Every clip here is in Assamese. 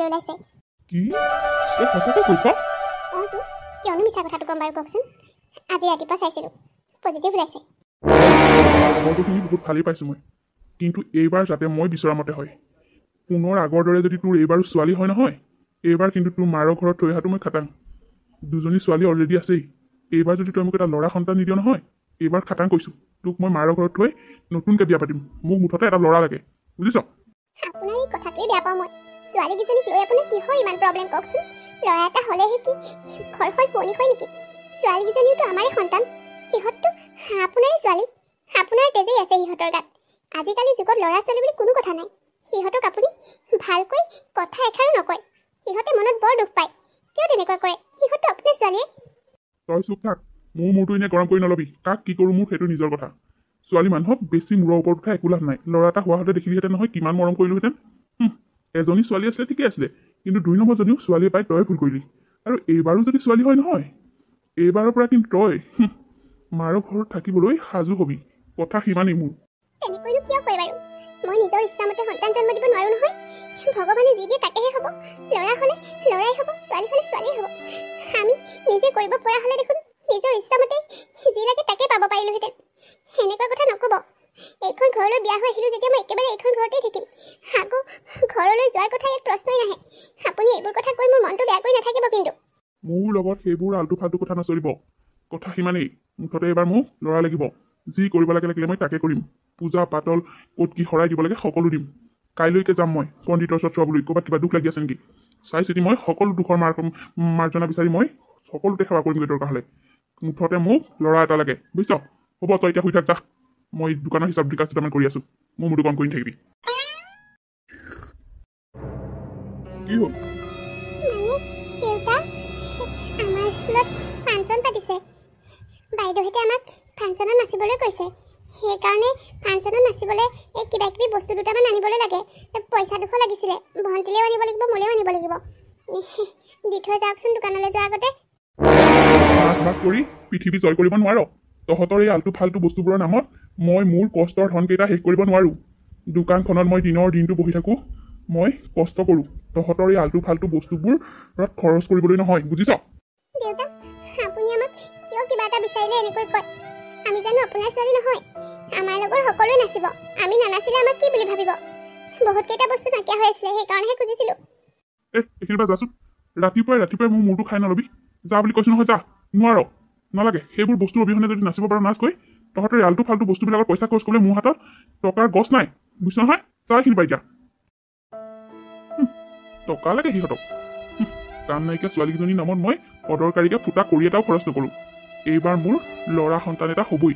ওলাইছে কি এই সঁচাকৈ কৈছ অঁ তো কিয়নো মিছা কথাটো ক'ম বাৰু কওকচোন আজি ৰাতিপুৱা চাইছিলোঁ পজিটিভ ওলাইছে খবৰটো শুনি বহুত ভালেই পাইছোঁ মই কিন্তু এইবাৰ যাতে মই বিচৰা মতে হয় পুনৰ আগৰ দৰে যদি তোৰ এইবাৰো ছোৱালী হয় নহয় এইবাৰ কিন্তু তোৰ মাৰৰ ঘৰত থৈ অহাটো মই খাটাং দুজনী ছোৱালী অলৰেডি আছেই এইবাৰ যদি তই মোক এটা ল'ৰা সন্তান নিদিয় নহয় এইবাৰ খাটাং কৈছোঁ তোক মই মাৰৰ ঘৰত থৈ নতুনকৈ বিয়া পাতিম মোক মুঠতে এটা ল'ৰা লাগে বুজিছ আপোনাৰ এই কথাটোৱে বেয়া পাওঁ মই ছোৱালীকেইজনীক লৈ আপোনাৰ কিহৰ ইমান প্ৰব্লেম কওকচোন ল'ৰা এটা হ'লেহে কি ঘৰখন শুৱনি হয় নেকি ছোৱালীকেইজনীওতো আমাৰে সন্তান সিহঁততো আপোনাৰে ছোৱালী আপোনাৰ তেজেই আছে সিহঁতৰ গাত আজিকালি যুগত ল'ৰা ছোৱালী বুলি কোনো কথা নাই সিহঁতক আপুনি ভালকৈ কথা এষাৰো নকয় সিহঁতে মনত বৰ দুখ পায় কিয় তেনেকুৱা কৰে সিহঁততো আপোনাৰ ছোৱালীয়ে তই চুপ থাক মোৰ মূৰটো এনেই গৰম কৰি নলবি কাক কি কৰোঁ মোৰ সেইটো নিজৰ কথা ছোৱালী মানুহক বেছি মূৰৰ ওপৰত উঠা একো লাভ নাই ল'ৰা এটা হোৱা হ'লে দেখিলিহেঁতেন নহয় কিমান মৰম কৰিলোহেঁতেন এজনী ছোৱালী আছিলে ঠিকে আছিলে কিন্তু 2 নম্বৰজনীও ছোৱালীয়ে পাই তই ভুল কৰিলি আৰু এইবাৰো যদি ছোৱালী হয় নহয় এইবাৰৰ পৰা কিন্তু তই মাৰৰ ঘৰত থাকিবলৈ সাজু হবি কথা সিমানেই মোৰ তেনেকৈনো কিয় কয় বাৰু মই নিজৰ ইচ্ছামতে সন্তান জন্ম দিব নোৱাৰো নহয় ভগৱানে যি দিয়ে তাকেহে হ'ব ল'ৰা হ'লে ল'ৰাই হ'ব ছোৱালী হ'লে ছোৱালীয়ে হ'ব আমি নিজে কৰিব পৰা হ'লে দেখোন নিজৰ ইচ্ছামতে যি লাগে তাকে পাব পাৰিলোহেঁতেন সেনেকুৱা কথা নক'ব এইখন ঘৰলৈ বিয়া হৈ আহিলোঁ যেতিয়া মই একেবাৰে এইখন ঘৰতেই থাকিম আকৌ ঘৰলৈ যোৱাৰ কথা ইয়াত প্ৰশ্নই নাহে আপুনি এইবোৰ কথা কৈ মোৰ মনটো বেয়া কৰি নাথাকিব কিন্তু মোৰ লগত সেইবোৰ আল্টু ফাল্টু কথা নচলিব কথা সিমানেই মুঠতে এইবাৰ মোক ল'ৰা লাগিব যি কৰিব লাগে লাগিলে মই তাকে কৰিম পূজা পাতল ক'ত কি শৰাই দিব লাগে সকলো দিম কাইলৈকে যাম মই পণ্ডিতৰ ওচৰত চোৱাবলৈ ক'ৰবাত কিবা দুখ লাগি আছে নেকি চাই চিতি মই সকলো দুখৰ মাৰ্জনা বিচাৰি মই সকলোতে সেৱা কৰিমগৈ দৰকাৰ হ'লে মুঠতে মোক ল'ৰা এটা লাগে বুজিছ হ'ব তই এতিয়া শুই থাক যা মই দোকানৰ হিচাপ বিকাশ দুটামান কৰি আছোঁ মোৰ মূৰটো কম কৰি থাকিবি কি হ'ল দেউতা আমাৰ স্কুলত ফাংচন পাতিছে বাইদেউহঁতে আমাক ফাংচনত নাচিবলৈ কৈছে সেইকাৰণে ফাংচনত নাচিবলৈ এই কিবা কিবি বস্তু দুটামান আনিবলৈ লাগে পইচা দুশ লাগিছিলে ভণ্টিলেও আনিব লাগিব মোলেও আনিব লাগিব দি থৈ যাওকচোন দোকানলৈ যোৱাৰ আগতে নাচ বাগ কৰি পৃথিৱী জয় কৰিব নোৱাৰ তহঁতৰ এই আল্টু ফাল্টু বস্তুবোৰৰ নামত মই মোৰ কষ্টৰ ধনকেইটা শেষ কৰিব নোৱাৰোঁ দোকানখনত মই দিনৰ দিনটো বহি থাকোঁ মই কষ্ট কৰোঁ তহঁতৰ এই আল্টু ফাল্টু বস্তুবোৰত খৰচ কৰিবলৈ নহয় বুজিছ দেউতা আপুনি আমাক কিয় কিবা এটা বিচাৰিলে এনেকৈ কয় আমি জানো আপোনাৰ ছোৱালী নহয় আমাৰ লগৰ সকলোৱে নাচিব আমি নানাচিলে আমাক কি বুলি ভাবিব বহুতকেইটা বস্তু নাইকিয়া হৈ আছিলে সেইকাৰণেহে খুজিছিলোঁ এইখিনি পৰা যাচোন ৰাতিপুৱাই মোৰ মূৰটো খাই নলবি যা বুলি কৈছোঁ নহয় যা নোৱাৰ নালাগে সেইবোৰ বস্তুৰ অবিহনে যদি নাচিব পাৰ নাচ গৈ তহঁতৰ আল্টু ফাল্টু বস্তুবিলাকৰ পইচা খৰচ কৰিবলৈ মোৰ হাতত টকাৰ গছ নাই বুজিছ নহয় যা এইখিনি পাই এতিয়া টকা লাগে সিহঁতক কাম নাইকিয়া ছোৱালীকেইজনীৰ নামত মই অদৰকাৰীকে ফুটা কৰি এটাও খৰচ নকৰোঁ এইবাৰ মোৰ ল'ৰা সন্তান এটা হ'বই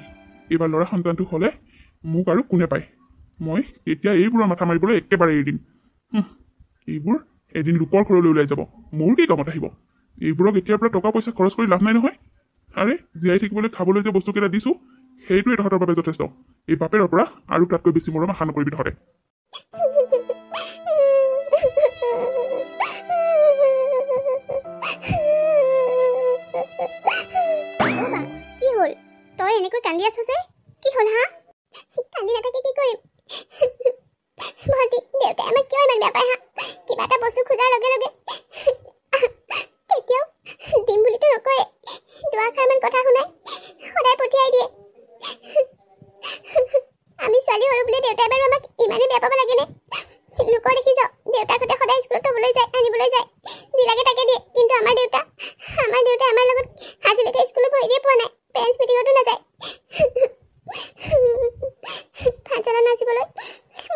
এইবাৰ ল'ৰা সন্তানটো হ'লে মোক আৰু কোনে পায় মই তেতিয়া এইবোৰৰ মাথা মাৰিবলৈ একেবাৰে এৰি দিম এইবোৰ এদিন লোকৰ ঘৰলৈ ওলাই যাব মোৰ কি কামত আহিব এইবোৰক এতিয়াৰ পৰা টকা পইচা খৰচ কৰি লাভ নাই নহয় আৰে জীয়াই থাকিবলৈ খাবলৈ যে বস্তুকেইটা দিছোঁ সেইটোৱে তহঁতৰ বাবে যথেষ্ট এই বাপেৰৰ পৰা আৰু তাতকৈ বেছি মৰম আশা নকৰিবি তহঁতে কি হ'ল তই এনেকৈ কান্দি আছ যে কি হ'ল হা কান্দি নাথাকি কি কৰিম ভণ্টি দেউতাই আমাক কিয় ইমান বেয়া পায় হা কিবা এটা বস্তু খোজাৰ লগে লগে কেতিয়াও দিম বুলিতো নকয়ে দুআষাৰমান কথা শুনাই সদায় পঠিয়াই দিয়ে আমি ছোৱালী সৰু বুলি দেউতাই বাৰু আমাক ইমানেই বেয়া পাব লাগেনে লোকৰ দেখিছ দেউতাকহঁতে সদায় স্কুলত থ'বলৈ যায় আনিবলৈ যায় যি লাগে তাকে দিয়ে কিন্তু আমাৰ দেউতাই আমাৰ লগত আজিলৈকে স্কুলত ভৰি দিয়ে পোৱা নাই পেৰেণ্টছ মিটিঙতো নাযায় ফাংচনত নাচিবলৈ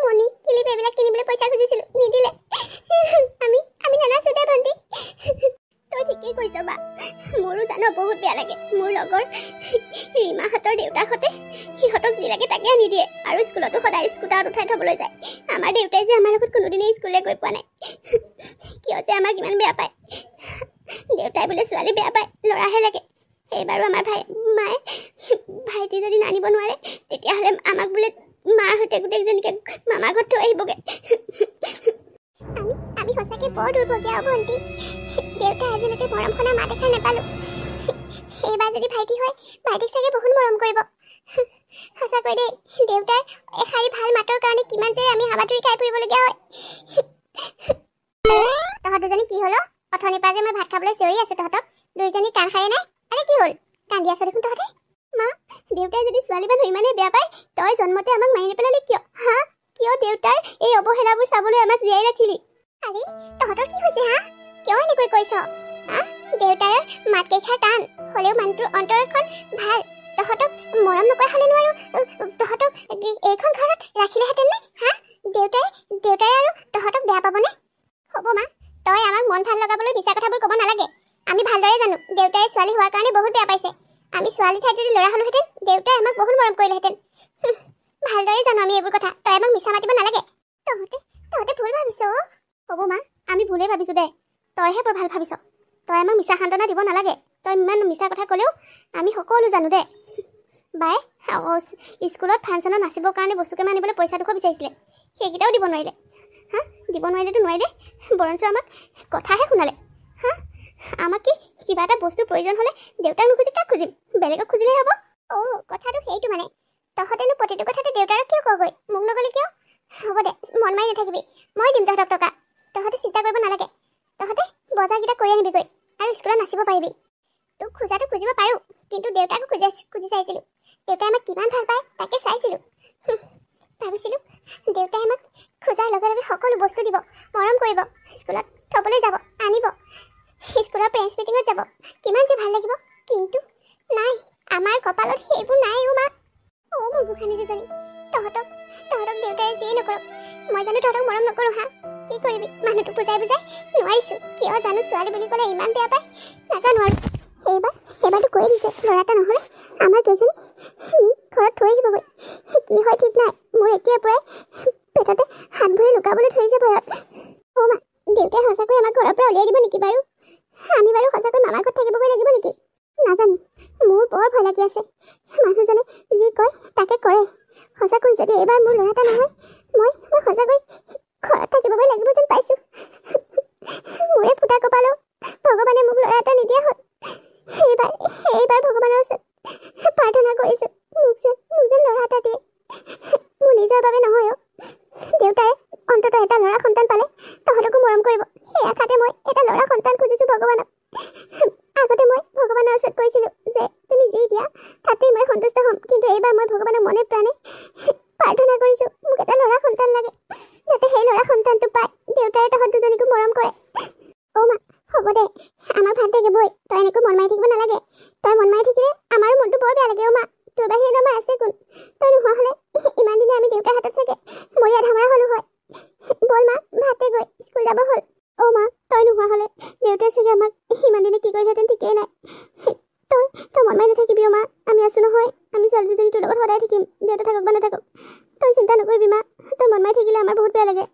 মণি কিলিপ এইবিলাক কিনিবলৈ পইচা খুজিছিলোঁ নিদিলে আমি নানাচো দে ভণ্টি তই ঠিকেই কৈছ বা মোৰো জানো বহুত বেয়া লাগে মোৰ লগৰ ৰীমাহঁতৰ দেউতাকহঁতে সিহঁতক যি লাগে তাকে আনি দিয়ে আৰু স্কুলতো সদায় স্কুটাৰত উঠাই থ'বলৈ যায় আমাৰ দেউতাই যে আমাৰ লগত কোনোদিনেই স্কুললৈ গৈ পোৱা নাই কিয় যে আমাক ইমান বেয়া পায় দেউতাই বোলে ছোৱালী বেয়া পায় ল'ৰাহে লাগে এইবাৰো আমাৰ মায়ে ভাইটি যদি নানিব নোৱাৰে তেতিয়াহ'লে আমাক বোলে মাৰ সৈতে গোটেইজনীকে মামা ঘৰত থৈ আহিবগৈ আমি সঁচাকৈ বৰ দুৰ্ভগীয়া ভণ্টি দেউতাই আজিলৈকে মৰম খনা মা দেখা নাপালোঁ এইবাৰ যদি ভাইটি হয় ভাইটিক চাগে বহুত মৰম কৰিব সঁচাকৈ দেই দেউতাৰ এষাৰি ভাল মাতৰ কাৰণে কিমান যে আমি হাবাথুৰি খাই ফুৰিবলগীয়া হয় তহঁত দুজনী কি হলো? অথনিৰ পৰা যে মই ভাত খাবলৈ চিঞৰি আছো তহঁতক, দুইজনী কাণ সাৰে নাই। আৰে কি হ'ল? কান্দি আছ দেখোন তহঁতে। মা, দেউতাই যদি ছোৱালী মানুহ ইমানেই বেয়া পায়, তই জন্মতে আমাক মাৰি নেপেলালি কিয়? হা? কিয় দেউতাৰ এই অৱহেলাবোৰ চাবলৈ আমাক জীয়াই ৰাখিলি? আৰে তহঁতৰ কি হৈছে হা? কিয় এনেকৈ কৈছ? হা? দেউতাৰ মাত কেইষাৰ টান হ'লেও মানুহটোৰ অন্তৰখন ভাল। তহঁতক মৰম নকৰা হ'লেনো আৰু তহঁতক এইখন ঘৰত ৰাখিলেহেঁতেন নে? হা? দেউতাই আৰু তহঁতক বেয়া পাবনে? হ'ব মা, তই আমাক মন ভাল লগাবলৈ মিছা কথাবোৰ ক'ব নালাগে। আমি ভালদৰে জানো দেউতাই ছোৱালী হোৱাৰ কাৰণে বহুত বেয়া পাইছে। আমি ছোৱালী ঠাইত যদি ল'ৰা হ'লোহেঁতেন, দেউতাই আমাক বহুত মৰম কৰিলেহেঁতেন। ভালদৰে জানো আমি এইবোৰ কথা, তই আমাক মিছা মাতিব নালাগে। তহঁতে ভুল ভাবিছ। হ'ব মা, আমি ভুলেই ভাবিছো দে। তইহে বৰ ভাল ভাবিছ। তই আমাক মিছা সান্তনা দিব নালাগে। তই ইমান মিছা কথা ক'লেও আমি সকলো জানো দে। বাই স্কুলত ফাংচনত নাচিবৰ কাৰণে বস্তুকেইটামান আনিবলৈ পইচা দুশ বিচাৰিছিলে, সেইকেইটাও দিব নোৱাৰিলে। হা? দিব নোৱাৰিলেতো নোৱাৰিলে, বৰঞ্চ আমাক কথাহে শুনালে। হা? আমাক কি কিবা এটা বস্তুৰ প্ৰয়োজন হ'লে দেউতাক নুখুজি কাক খুজিম? বেলেগক খুজিলেহে হ'ব। কথাটো সেইটো মানে। তহঁতেনো প্ৰতিটো কথাতে দেউতাক কিয় কগৈ? মোক নগ'লে কিয়? হ'ব দে, মন মাৰি নাথাকিবি। মই দিম তহঁতক টকা। তহঁতে চিন্তা কৰিব নালাগে। তহঁতে বজাৰকেইটা কৰি আনিবিগৈ আৰু স্কুলত নাচিব পাৰিবি। তোক খোজাটো খুজিব পাৰোঁ, কিন্তু দেউতাকো খুজি চাইছিলোঁ। দেউতাই আমাক কিমান ভাল পায় তাকে চাইছিলোঁ। ভাবিছিলোঁ দেউতাই আমাক খোজাৰ লগে লগে সকলো বস্তু দিব, মৰম কৰিব, স্কুলত থ'বলৈ যাব, আনিব, স্কুলৰ পেৰেণ্টছ মিটিঙত যাব, কিমান যে ভাল লাগিব। কিন্তু নাই, আমাৰ কপালত সেইবোৰ নাই। মা, মোৰ গোসানী দুজনী, তহঁতক দেউতাই যিয়ে নকৰক, মই জানো তহঁতক মৰম নকৰোঁ। হা? কি কৰিবি? মানুহটোক বুজাই নোৱাৰিছোঁ। কিয় জানো ছোৱালী বুলি ক'লে ইমান বেয়া পায়, নাজানো আৰু। এইবাৰতো কৈ দিছে, ল'ৰা এটা নহ'লে আমাৰ কেইজনী ঘৰত থৈ আহিবগৈ। কি হয় ঠিক নাই। মোৰ এতিয়াৰ পৰাই পেটতে হাত ভৰি লুকাবলৈ ধৰিছে ভয়ত। মা, দেউতাই সঁচাকৈ আমাক ঘৰৰ পৰা উলিয়াই দিব নেকি বাৰু? আমি বাৰু সঁচাকৈ মামাৰ ঘৰত থাকিবগৈ লাগিব নেকি? নাজানো, মোৰ বৰ ভয় লাগি আছে। মানুহজনে যি কয় তাকে কৰে। সঁচাকৈ যদি এইবাৰ মোৰ ল'ৰা এটা নহয়, মই সঁচাকৈ ঘৰত থাকিবগৈ লাগিব যেন পাইছোঁ। মোৰে ফুটা কপালো, ভগৱানে মোক ল'ৰা এটা নিদিয়া হ'ল। এইবাৰ ভগৱানৰ ওচৰত প্ৰাৰ্থনা কৰিছোঁ, মোক যে ল'ৰা এটা দিয়ে। মোৰ নিজৰ বাবে নহয়। দেউতাই অন্ততঃ এটা ল'ৰা সন্তান পালে তহঁতকো মৰম কৰিব, সেই আশাতে মই এটা ল'ৰা সন্তান খুজিছোঁ ভগৱানক। আগতে মই ভগৱানৰ ওচৰত কৈছিলোঁ যে তুমি যি দিয়া তাতেই মই সন্তুষ্ট হ'ম, কিন্তু এইবাৰ মই ভগৱানক মনে প্ৰাণে প্ৰাৰ্থনা কৰিছোঁ মোক এটা ল'ৰা সন্তান লাগে, যাতে সেই ল'ৰা সন্তানটো পাই দেউতাই তহঁত দুজনীকো মৰম কৰে। মা, হ'ব দে, আমাক ভাত দেগিবই। তই এনেকৈ মন মাৰি থাকিব নালাগে। তই মন মাৰি থাকিলে আমাৰো মনটো বৰ বেয়া লাগে। মা, তোৰ বাহিৰে আমাৰ আছে কোন? তই নোহোৱা হ'লে ইমান দিনে আমি দেউতাৰ হাতত চাগে মৰিয়া ধামৰা হ'লো হয়। ব'ল মা, ভাতে গৈ স্কুল যাব হ'ল। মা, তই নোহোৱা হ'লে দেউতাই চাগে আমাক ইমান দিনে কি কৰিলেহেঁতেন ঠিকেই নাই। তই মন মাৰি নাথাকিবি। মা, আমি আছোঁ নহয়। আমি ছোৱালী দুজনী তোৰ লগত সদায় থাকিম, দেউতা থাকক বা নাথাকক। তই চিন্তা নকৰিবি মা, তই মন মাৰি থাকিলে আমাৰ বহুত বেয়া লাগে।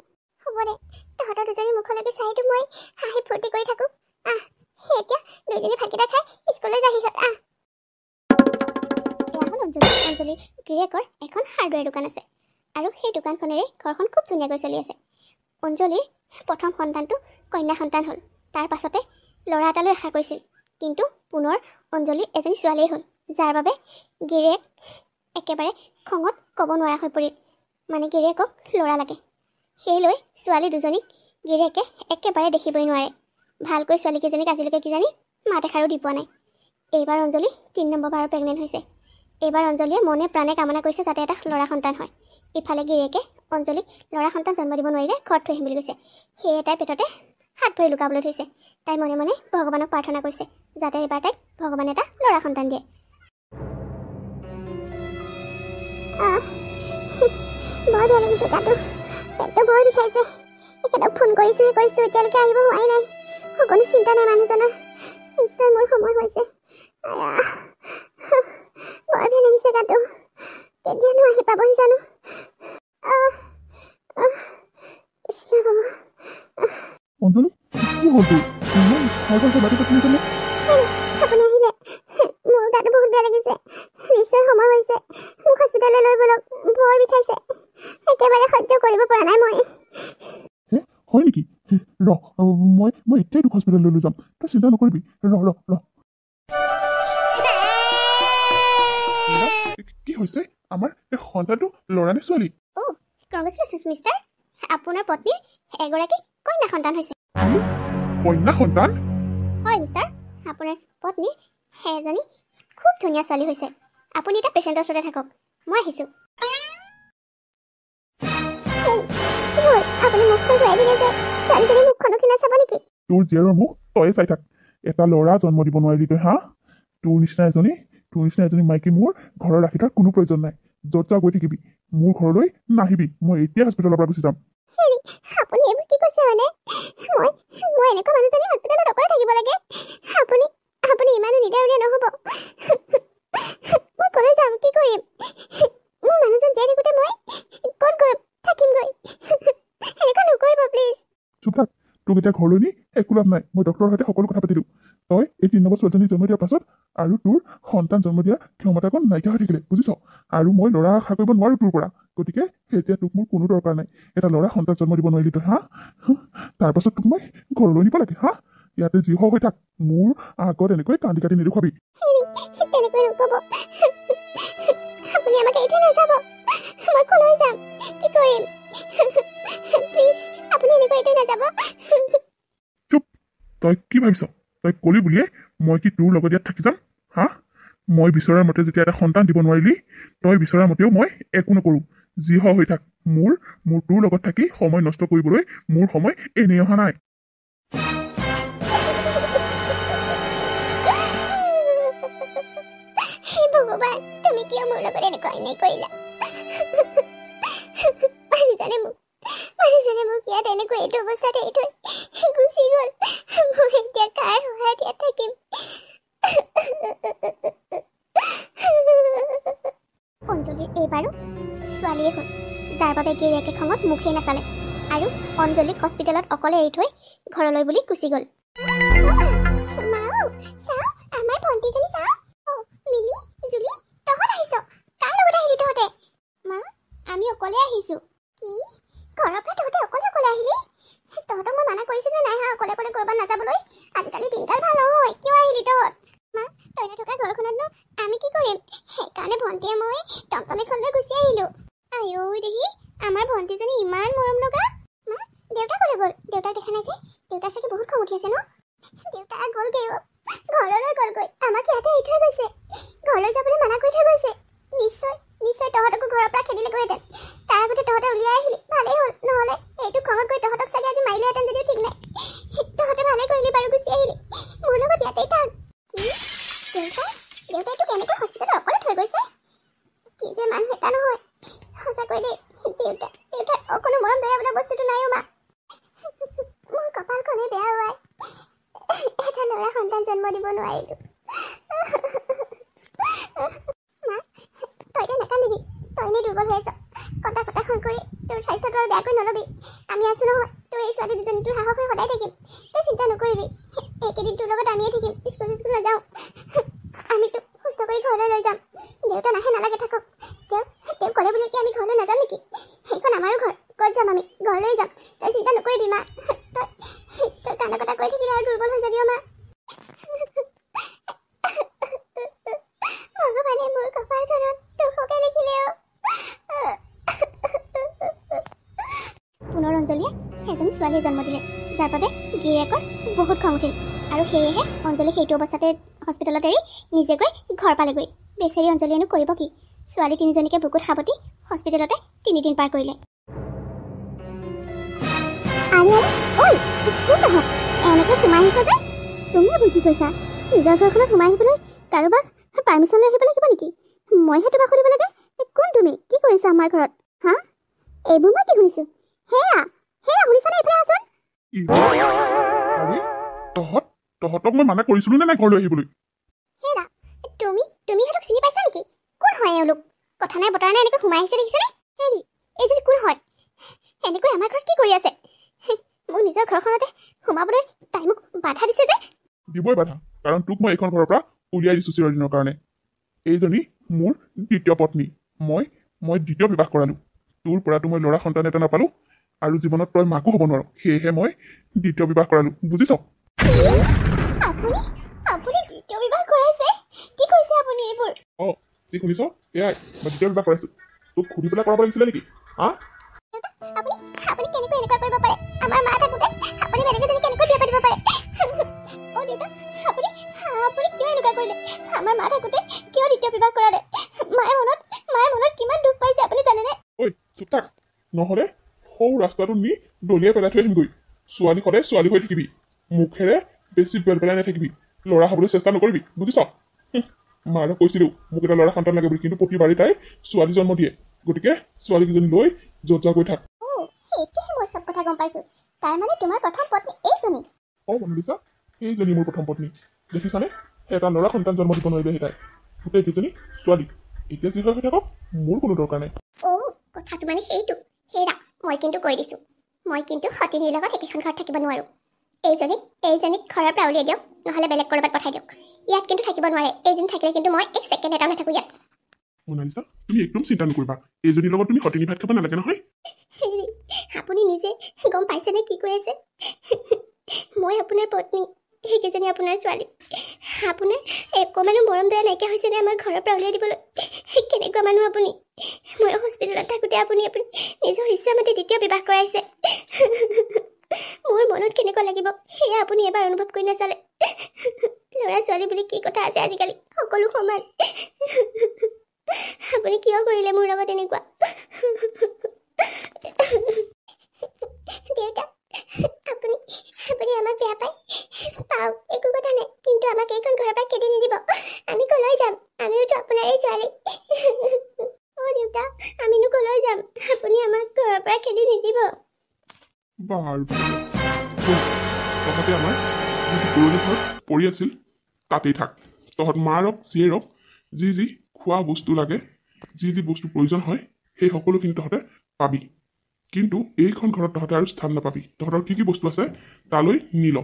হ'ব দে, তহঁতৰ দুজনী মুখলৈকে চাইতো মই হাঁহি ফূৰ্তি কৰি থাকোঁ। এতিয়া দুইজনী ভাতকেইটা খাই স্কুললৈ যাহি হ'ল। এয়া হ'ল অঞ্জলি গিৰিয়েকৰ এখন হাৰ্ডৱেৰ দোকান আছে, আৰু সেই দোকানখনেৰে ঘৰখন খুব ধুনীয়াকৈ চলি আছে। অঞ্জলিৰ প্ৰথম সন্তানটো কন্যা সন্তান হ'ল। তাৰ পাছতে ল'ৰা এটালৈ আশা কৰিছিল, কিন্তু পুনৰ অঞ্জলিৰ এজনী ছোৱালীয়ে হ'ল, যাৰ বাবে গিৰিয়েক একেবাৰে খঙত ক'ব নোৱাৰা হৈ পৰিল। মানে গিৰিয়েকক ল'ৰা লাগে। সেই লৈ ছোৱালী দুজনীক গিৰিয়েকে একেবাৰে দেখিবই নোৱাৰে। ভালকৈ ছোৱালীকেইজনীক আজিলৈকে কিজানি মাত এষাৰো দি পোৱা নাই। এইবাৰ অঞ্জলি 3 নম্বৰ বাৰৰ প্ৰেগনেণ্ট হৈছে। এইবাৰ অঞ্জলিয়ে মনে প্ৰাণে কামনা কৰিছে যাতে এটা ল'ৰা সন্তান হয়। ইফালে গিৰিয়েকে অঞ্জলিক ল'ৰা সন্তান জন্ম দিব নোৱাৰিলে ঘৰত থৈ আহিম বুলি কৈছে। সেয়ে তাই পেটতে হাত ভৰি লুকাবলৈ ধৰিছে। তাই মনে মনে ভগৱানক প্ৰাৰ্থনা কৰিছে যাতে এইবাৰ তাইক ভগৱানে এটা ল'ৰা সন্তান দিয়ে। বৰ বেয়া লাগিছে গাটো, পেটটো বৰ বিষাইছে। এখেতক ফোন কৰিছোঁ এতিয়ালৈকে আহিব হোৱাই নাই। সকলো চিন্তা নাই মানুহজনৰ। নিশ্চয় মোৰ সময় হৈছে। বৰ বেয়া লাগিছে গাটো, কেতিয়ানো আহি পাবহি জানো। কৃষ্ণ বাবা। অঞ্জলি, কি হ'ল তোৰ? আপুনি আহিলে? মোৰ গাটো বহুত বেয়া লাগিছে। নিশ্চয় সময় হৈছে। মোক হস্পিটাললৈ লৈ বলক, বৰ বিষাইছে। একেবাৰে সহ্য কৰিব পৰা নাই মই। হয় নেকি? মই এতিয়াই তোক হস্পিটাললৈ লৈ যাম, তই চিন্তা নকৰিবি। কি হৈছে? আমাৰ সন্তানটো ল'ৰা নে ছোৱালী? কংগ্ৰেচুলেশ্যনছ মিষ্টাৰ, আপোনাৰ পত্নীৰ এগৰাকী কন্যা সন্তান হৈছে। কন্যা সন্তান? হয় মিষ্টাৰ, আপোনাৰ পত্নীৰ এজনী খুব ধুনীয়া ছোৱালী হৈছে। আপুনি এতিয়া পেচেণ্টৰ ওচৰতে থাকক, মই আহিছোঁ। আপুনি মুখখন ধুৱাই দিলে যে, ছোৱালীজনী মুখখনো কিনা চাব নেকি? তোৰ জীয়েৰৰ মুখ তয়ে চাই থাক। এটা ল'ৰা জন্ম দিব নোৱাৰিলি তই, হা? তোৰ নিচিনা এজনী মাইকী মোৰ ঘৰত ৰাখি থোৱাৰ কোনো প্ৰয়োজন নাই। য'ত যাওঁ গৈ থাকিবি, মোৰ ঘৰলৈ নাহিবি। মই এতিয়া হস্পিটেলৰ পৰা গুচি যাম। আপুনি এইবোৰ কি কৈছে মানে? মই এনেকুৱা মানুহজনী হস্পিটেলত অকলে থাকিব লাগে? আপুনি ইমানো নিদাৰুণীয়া নহ'ব। মই কলৈ যাম, কি কৰিম? মোৰ মানুহজন জীয়াই থাকোঁতে মই ক'ত গৈ থাকিমগৈ? এনেকুৱা নকৰিব প্লিজ। চুপ থাক। তোক এতিয়া ঘৰলৈ নি একো লাভ নাই। মই ডক্টৰৰ সৈতে সকলো কথা পাতিলোঁ। তই এই 3 নম্বৰ ছোৱালীজনী জন্ম দিয়াৰ পাছত আৰু তোৰ সন্তান জন্ম দিয়াৰ ক্ষমতাকণ নাইকিয়া হৈ থাকিলে, বুজিছ? আৰু মই ল'ৰা আশা কৰিব নোৱাৰোঁ তোৰ পৰা। গতিকে এতিয়া তোক মোৰ কোনো দৰকাৰ নাই। এটা ল'ৰা সন্তান জন্ম দিব নোৱাৰিলি তই, হা? তাৰপাছত তোক মই ঘৰলৈ নিব লাগে, হা? ইয়াতে যি হৈ থাক, মোৰ আগত এনেকৈ কান্দি কাটি নেদেখুৱাবি। তেনেকৈ নক'ব। আপুনি আমাক এৰি থৈ নাযাব। মই কলৈ যাম, কি কৰিম? প্লিজ আপুনি এনেকৈ এৰি থৈ নাযাব। চুপ। তই কি ভাবিছ? তই কলি বুলিয়ে মই কি তোৰ লগত ইয়াত থাকি যাম, হা? মই বিচৰাৰ মতে যেতিয়া এটা সন্তান দিব নোৱাৰিলি, তই বিচৰাৰ মতেও মই একো নকৰোঁ। যি হৈ থাক, মোৰ তোৰ লগত থাকি সময় নষ্ট কৰিবলৈ মোৰ সময় এনেই অহা নাই। ভগৱান, তুমি কিয় মোৰ লগত এনেকুৱা অন্যায় কৰিলা? মানুহজনে মোক ইয়াত এনেকৈ এইটো অৱস্থাত এৰি থৈ গুচি গ'ল। মই এতিয়া কাৰ সহায়ত ইয়াত থাকিম? অঞ্জলিৰ এইবাৰো ছোৱালীয়ে হ'ল, যাৰ বাবে গিৰিয়েকে খঙত মুখেই নাচালে আৰু অঞ্জলিক হস্পিটেলত অকলে এৰি থৈ ঘৰলৈ বুলি গুচি গ'ল। আমাৰ ভণ্টিজনী চাওঁ। মিলি, জুলি, তহঁত আহিছ? কাৰ লগত আহিলি তহঁতে? মা, আমি অকলে আহিছোঁ। কি? ঘৰৰ পৰা তহঁতে অকলে আহিলি? তহঁতক মই মানা কৰিছিলোঁ নাই হা অকলে ক'ৰবাত নাযাবলৈ? আজিকালি দিনকাল ভাল নহয়, কিয় আহিলি তহঁত? মা, তই নথকা ঘৰখনতনো আমি কি কৰিম? সেইকাৰণে ভণ্টিয়ে মই টমটম এখন লৈ গুচি আহিলোঁ। আইঐ দেহি, আমাৰ ভণ্টিজনী ইমান মৰম লগা। মা, দেউতা ক'লৈ গ'ল? দেউতাক দেখা নাই যে? দেউতা চাগে বহুত খং উঠি আছে ন? দেউতা গ'লগৈ, ঘৰলৈ গ'লগৈ। আমাক ইয়াতে এৰি থৈ গৈছে। ঘৰলৈ যাবলৈ মানা কৰি থৈ গৈছে। নিশ্চয় তহঁতকো ঘৰৰ পৰা খেদিলেগৈহেঁতেন। তাৰ আগতে তহঁতে উলিয়াই আহিলি, ভালেই হ'ল। নহ'লে এইটো খঙত গৈ তহঁতক চাগে আজি মাৰিলেহেঁতেন যদিও ঠিক নাই। তহঁতে ভালেই কৰিলি বাৰু, গুচি আহিলি। মোৰ লগত ইয়াতেই থাক। কি? দেউতাই তোক কেনেকৈ হস্পিটেলত অকলে থৈ গৈছে? কি যে মানুহ এটা নহয়, সঁচাকৈ দেই। দেউতাৰ অকণো মৰম দয়া বোলা বস্তুটো নাই অ' মা। মোৰ কপালখনেই বেয়া হোৱাই এটা ল'ৰা সন্তান জন্ম দিব নোৱাৰিলোঁ। মা, তই এতিয়া নাকান্দিবি। তই এনেই দুৰ্বল হৈ আছ। কটা খন কৰি তোৰ স্বাস্থ্যটো আৰু বেয়াকৈ নল'বি। আমি আছোঁ নহয়, তোৰ এই ছোৱালী দুজনী তোৰ সাহস হৈ সদায় থাকিম। তই চিন্তা নকৰিবি। এইকেইদিন তোৰ লগত আমিয়ে থাকিম। স্কুল নাযাওঁ। আমি তোক সুস্থ কৰি ঘৰলৈ লৈ যাম। দেউতা নালাগে থাকক। তেওঁ ক'লে বুলি কি আমি ঘৰলৈ নাযাম নেকি? সেইখন আমাৰো ঘৰ। ক'ত যাম আমি? ঘৰলৈ যাম। তই চিন্তা নকৰিবি মা। তই কান্দা কটা কৰি থাকিলে আৰু দুৰ্বল হৈ যাবি অ' মা। ভগৱানে মোৰ কপালখনত দুখকে লিখিলে অ'। পুনৰ অঞ্জলীয়ে এজনী ছোৱালীয়ে জন্ম দিলে, যাৰ বাবে গিৰিয়েকৰ বহুত খং উঠিল আৰু সেয়েহে অঞ্জলি সেইটো অৱস্থাতে হস্পিটেলত এৰি নিজে গৈ ঘৰ পালেগৈ। বেচেৰী অঞ্জলীয়েনো কৰিব কি? ছোৱালী 3জনীকে বুকুত সাৱটি হস্পিটেলতে 3 দিন পাৰ কৰিলে। এনেকৈ সোমাই আহিছা যে? তুমিও ভুল কি কৈছা? নিজৰ ঘৰখনত সোমাই আহিবলৈ কাৰোবাক পাৰ্মিশ্যন লৈ আহিব লাগিব নেকি? মইহে তোমাক সুধিব লাগে? কোন তুমি? কি কৰিছা আমাৰ ঘৰত? হা? এইবোৰ মই কি শুনিছোঁ? হেৰা শুনিছানে? এইফালে আছোন। আৰে তহঁতক মই মানা কৰিছিলোঁ নে নাই ঘৰলৈ আহিবলৈ? হেৰা, তুমি সিহঁতক চিনি পাইছা নেকি? কোন হয় এওঁলোক? কথা নাই বতৰা নাই এনেকৈ সোমাই আহিছে দেখিছানে? হেৰি, এইজনী কোন হয়? এনেকৈ আমাৰ ঘৰত কি কৰি আছে? মোক নিজৰ ঘৰখনতে সোমাবলৈ তাই মোক বাধা দিছে যে? দিবই বাধা, কাৰণ তোক মই এইখন ঘৰৰ পৰা উলিয়াই দিছোঁ চিৰদিনৰ কাৰণে। এইজনী মোৰ দ্বিতীয় পত্নী। মই দ্বিতীয় বিবাহ কৰালোঁ। তোৰ পৰাতো মই ল'ৰা সন্তান এটা নাপালোঁ আৰু জীৱনত তই মাকো হ'ব নোৱাৰো। সেয়েহে মই দ্বিতীয় বিবাহ কৰালোঁ, বুজিছ? আপুনি দ্বিতীয় বিবাহ কৰাইছে? কি কৈছে আপুনি এইবোৰ? যি শুনিছ এয়াই, মই দ্বিতীয় বিবাহ কৰাইছোঁ। তোক সুধি পেলাই কৰাব লাগিছিলে নেকি? আপুনি কেনেকৈ এনেকুৱা কৰিব পাৰে? আমাৰ মা থাকোঁতে আপুনি বেলেগ এজনী কেনেকৈ বিয়া পাতিব পাৰে? আমাৰ মা থাকোঁতে কিয় দ্বিতীয় বিবাহ কৰালে? মায়ে মনত কিমান দুখ পাইছে আপুনি জানেনে? ঐ চুপ থাক, নহ'লে সৰু ৰাস্তাটো নি দলিয়াই পেলাই থৈ আহিমগৈ। ছোৱালী সদায় ছোৱালী হৈ থাকিবি, মুখেৰে বেছি পেলাই নাথাকিবি, ল'ৰা হ'বলৈ চেষ্টা নকৰিবি, বুজিছ? মাৰে কৈছিলো মোক এটা ল'ৰা সন্তান লাগে বুলি, কিন্তু প্ৰতিবাৰেই তাই ছোৱালী জন্ম দিয়ে। গতিকে ছোৱালীকেইজনী লৈ য'ত যা গৈ থাক। এতিয়াহে মই চব কথা গম পাইছো। তাৰ মানে তোমাৰ প্ৰথম পত্নী এইজনী? মনালিছা, সেইজনী মোৰ প্ৰথম পত্নী। দেখিছানে, এটা ল'ৰা সন্তান জন্ম দিব নোৱাৰিলে সেই তাই। গোটেইকেইজনী ছোৱালী। এতিয়া যি হৈ থাকক, মোৰ কোনো দৰকাৰ নাই। কথাটো মানে সেইটো। হেৰা, মই কিন্তু কৈ দিছো, মই কিন্তু সতিনীৰ লগত একেখন ঘৰত থাকিব নোৱাৰো। এইজনীক ঘৰৰ পৰা উলিয়াই দিয়ক, নহ'লে বেলেগ ক'ৰবাত পঠাই দিয়ক। ইয়াত কিন্তু থাকিব নোৱাৰে। এইজনী থাকিলে কিন্তু মই এক ছেকেণ্ড এটাও নাথাকো ইয়াত। মনালিছা, তুমি একদম চিন্তা নকৰিবা। এইজনীৰ লগত তুমি সতিনী ভাত খাব নালাগে নহয়। হেৰি, আপুনি নিজে গম পাইছেনে কি কৈ আছে? মই আপোনাৰ পত্নী, সেইকেইজনী আপোনাৰ ছোৱালী। আপোনাৰ অকণমানো মৰম দয়া নাইকিয়া হৈছেনে আমাৰ ঘৰৰ পৰা উলিয়াই দিবলৈ? কেনেকুৱা মানুহ আপুনি? মই হস্পিটেলত থাকোঁতে আপুনি নিজৰ ইচ্ছামতে দ্বিতীয় বিবাহ কৰাইছে। মোৰ মনত কেনেকুৱা লাগিব সেয়া আপুনি এবাৰ অনুভৱ কৰি নাচালে? ল'ৰা ছোৱালী বুলি কি কথা আছে আজিকালি, সকলো সমান। আপুনি কিয় কৰিলে মোৰ লগত এনেকুৱা? দেউতা, আপুনি আমাক বেয়া পায় পাওক, একো কথা নাই, কিন্তু আমাক এইখন ঘৰৰ পৰা খেদি নিদিব। আমি কলৈ যাম? আমিওতো আপোনাৰে ছোৱালী। দেউতা, আমিনো কলৈ যাম? আপুনি আমাক ঘৰৰ পৰা খেদি নিদিব। বাৰু তহঁতে আমাৰ যিটো পুৰণি ঘৰত পৰি আছিল তাতেই থাক। তহঁত মাৰক জীয়েৰক যি খোৱা বস্তু লাগে, যি বস্তু প্ৰয়োজন হয়, সেই সকলোখিনি তহঁতে পাবি। কিন্তু এইখন ঘৰত তহঁতে আৰু স্থান নাপাবি। তহঁতৰ কি বস্তু আছে তালৈ নি ল।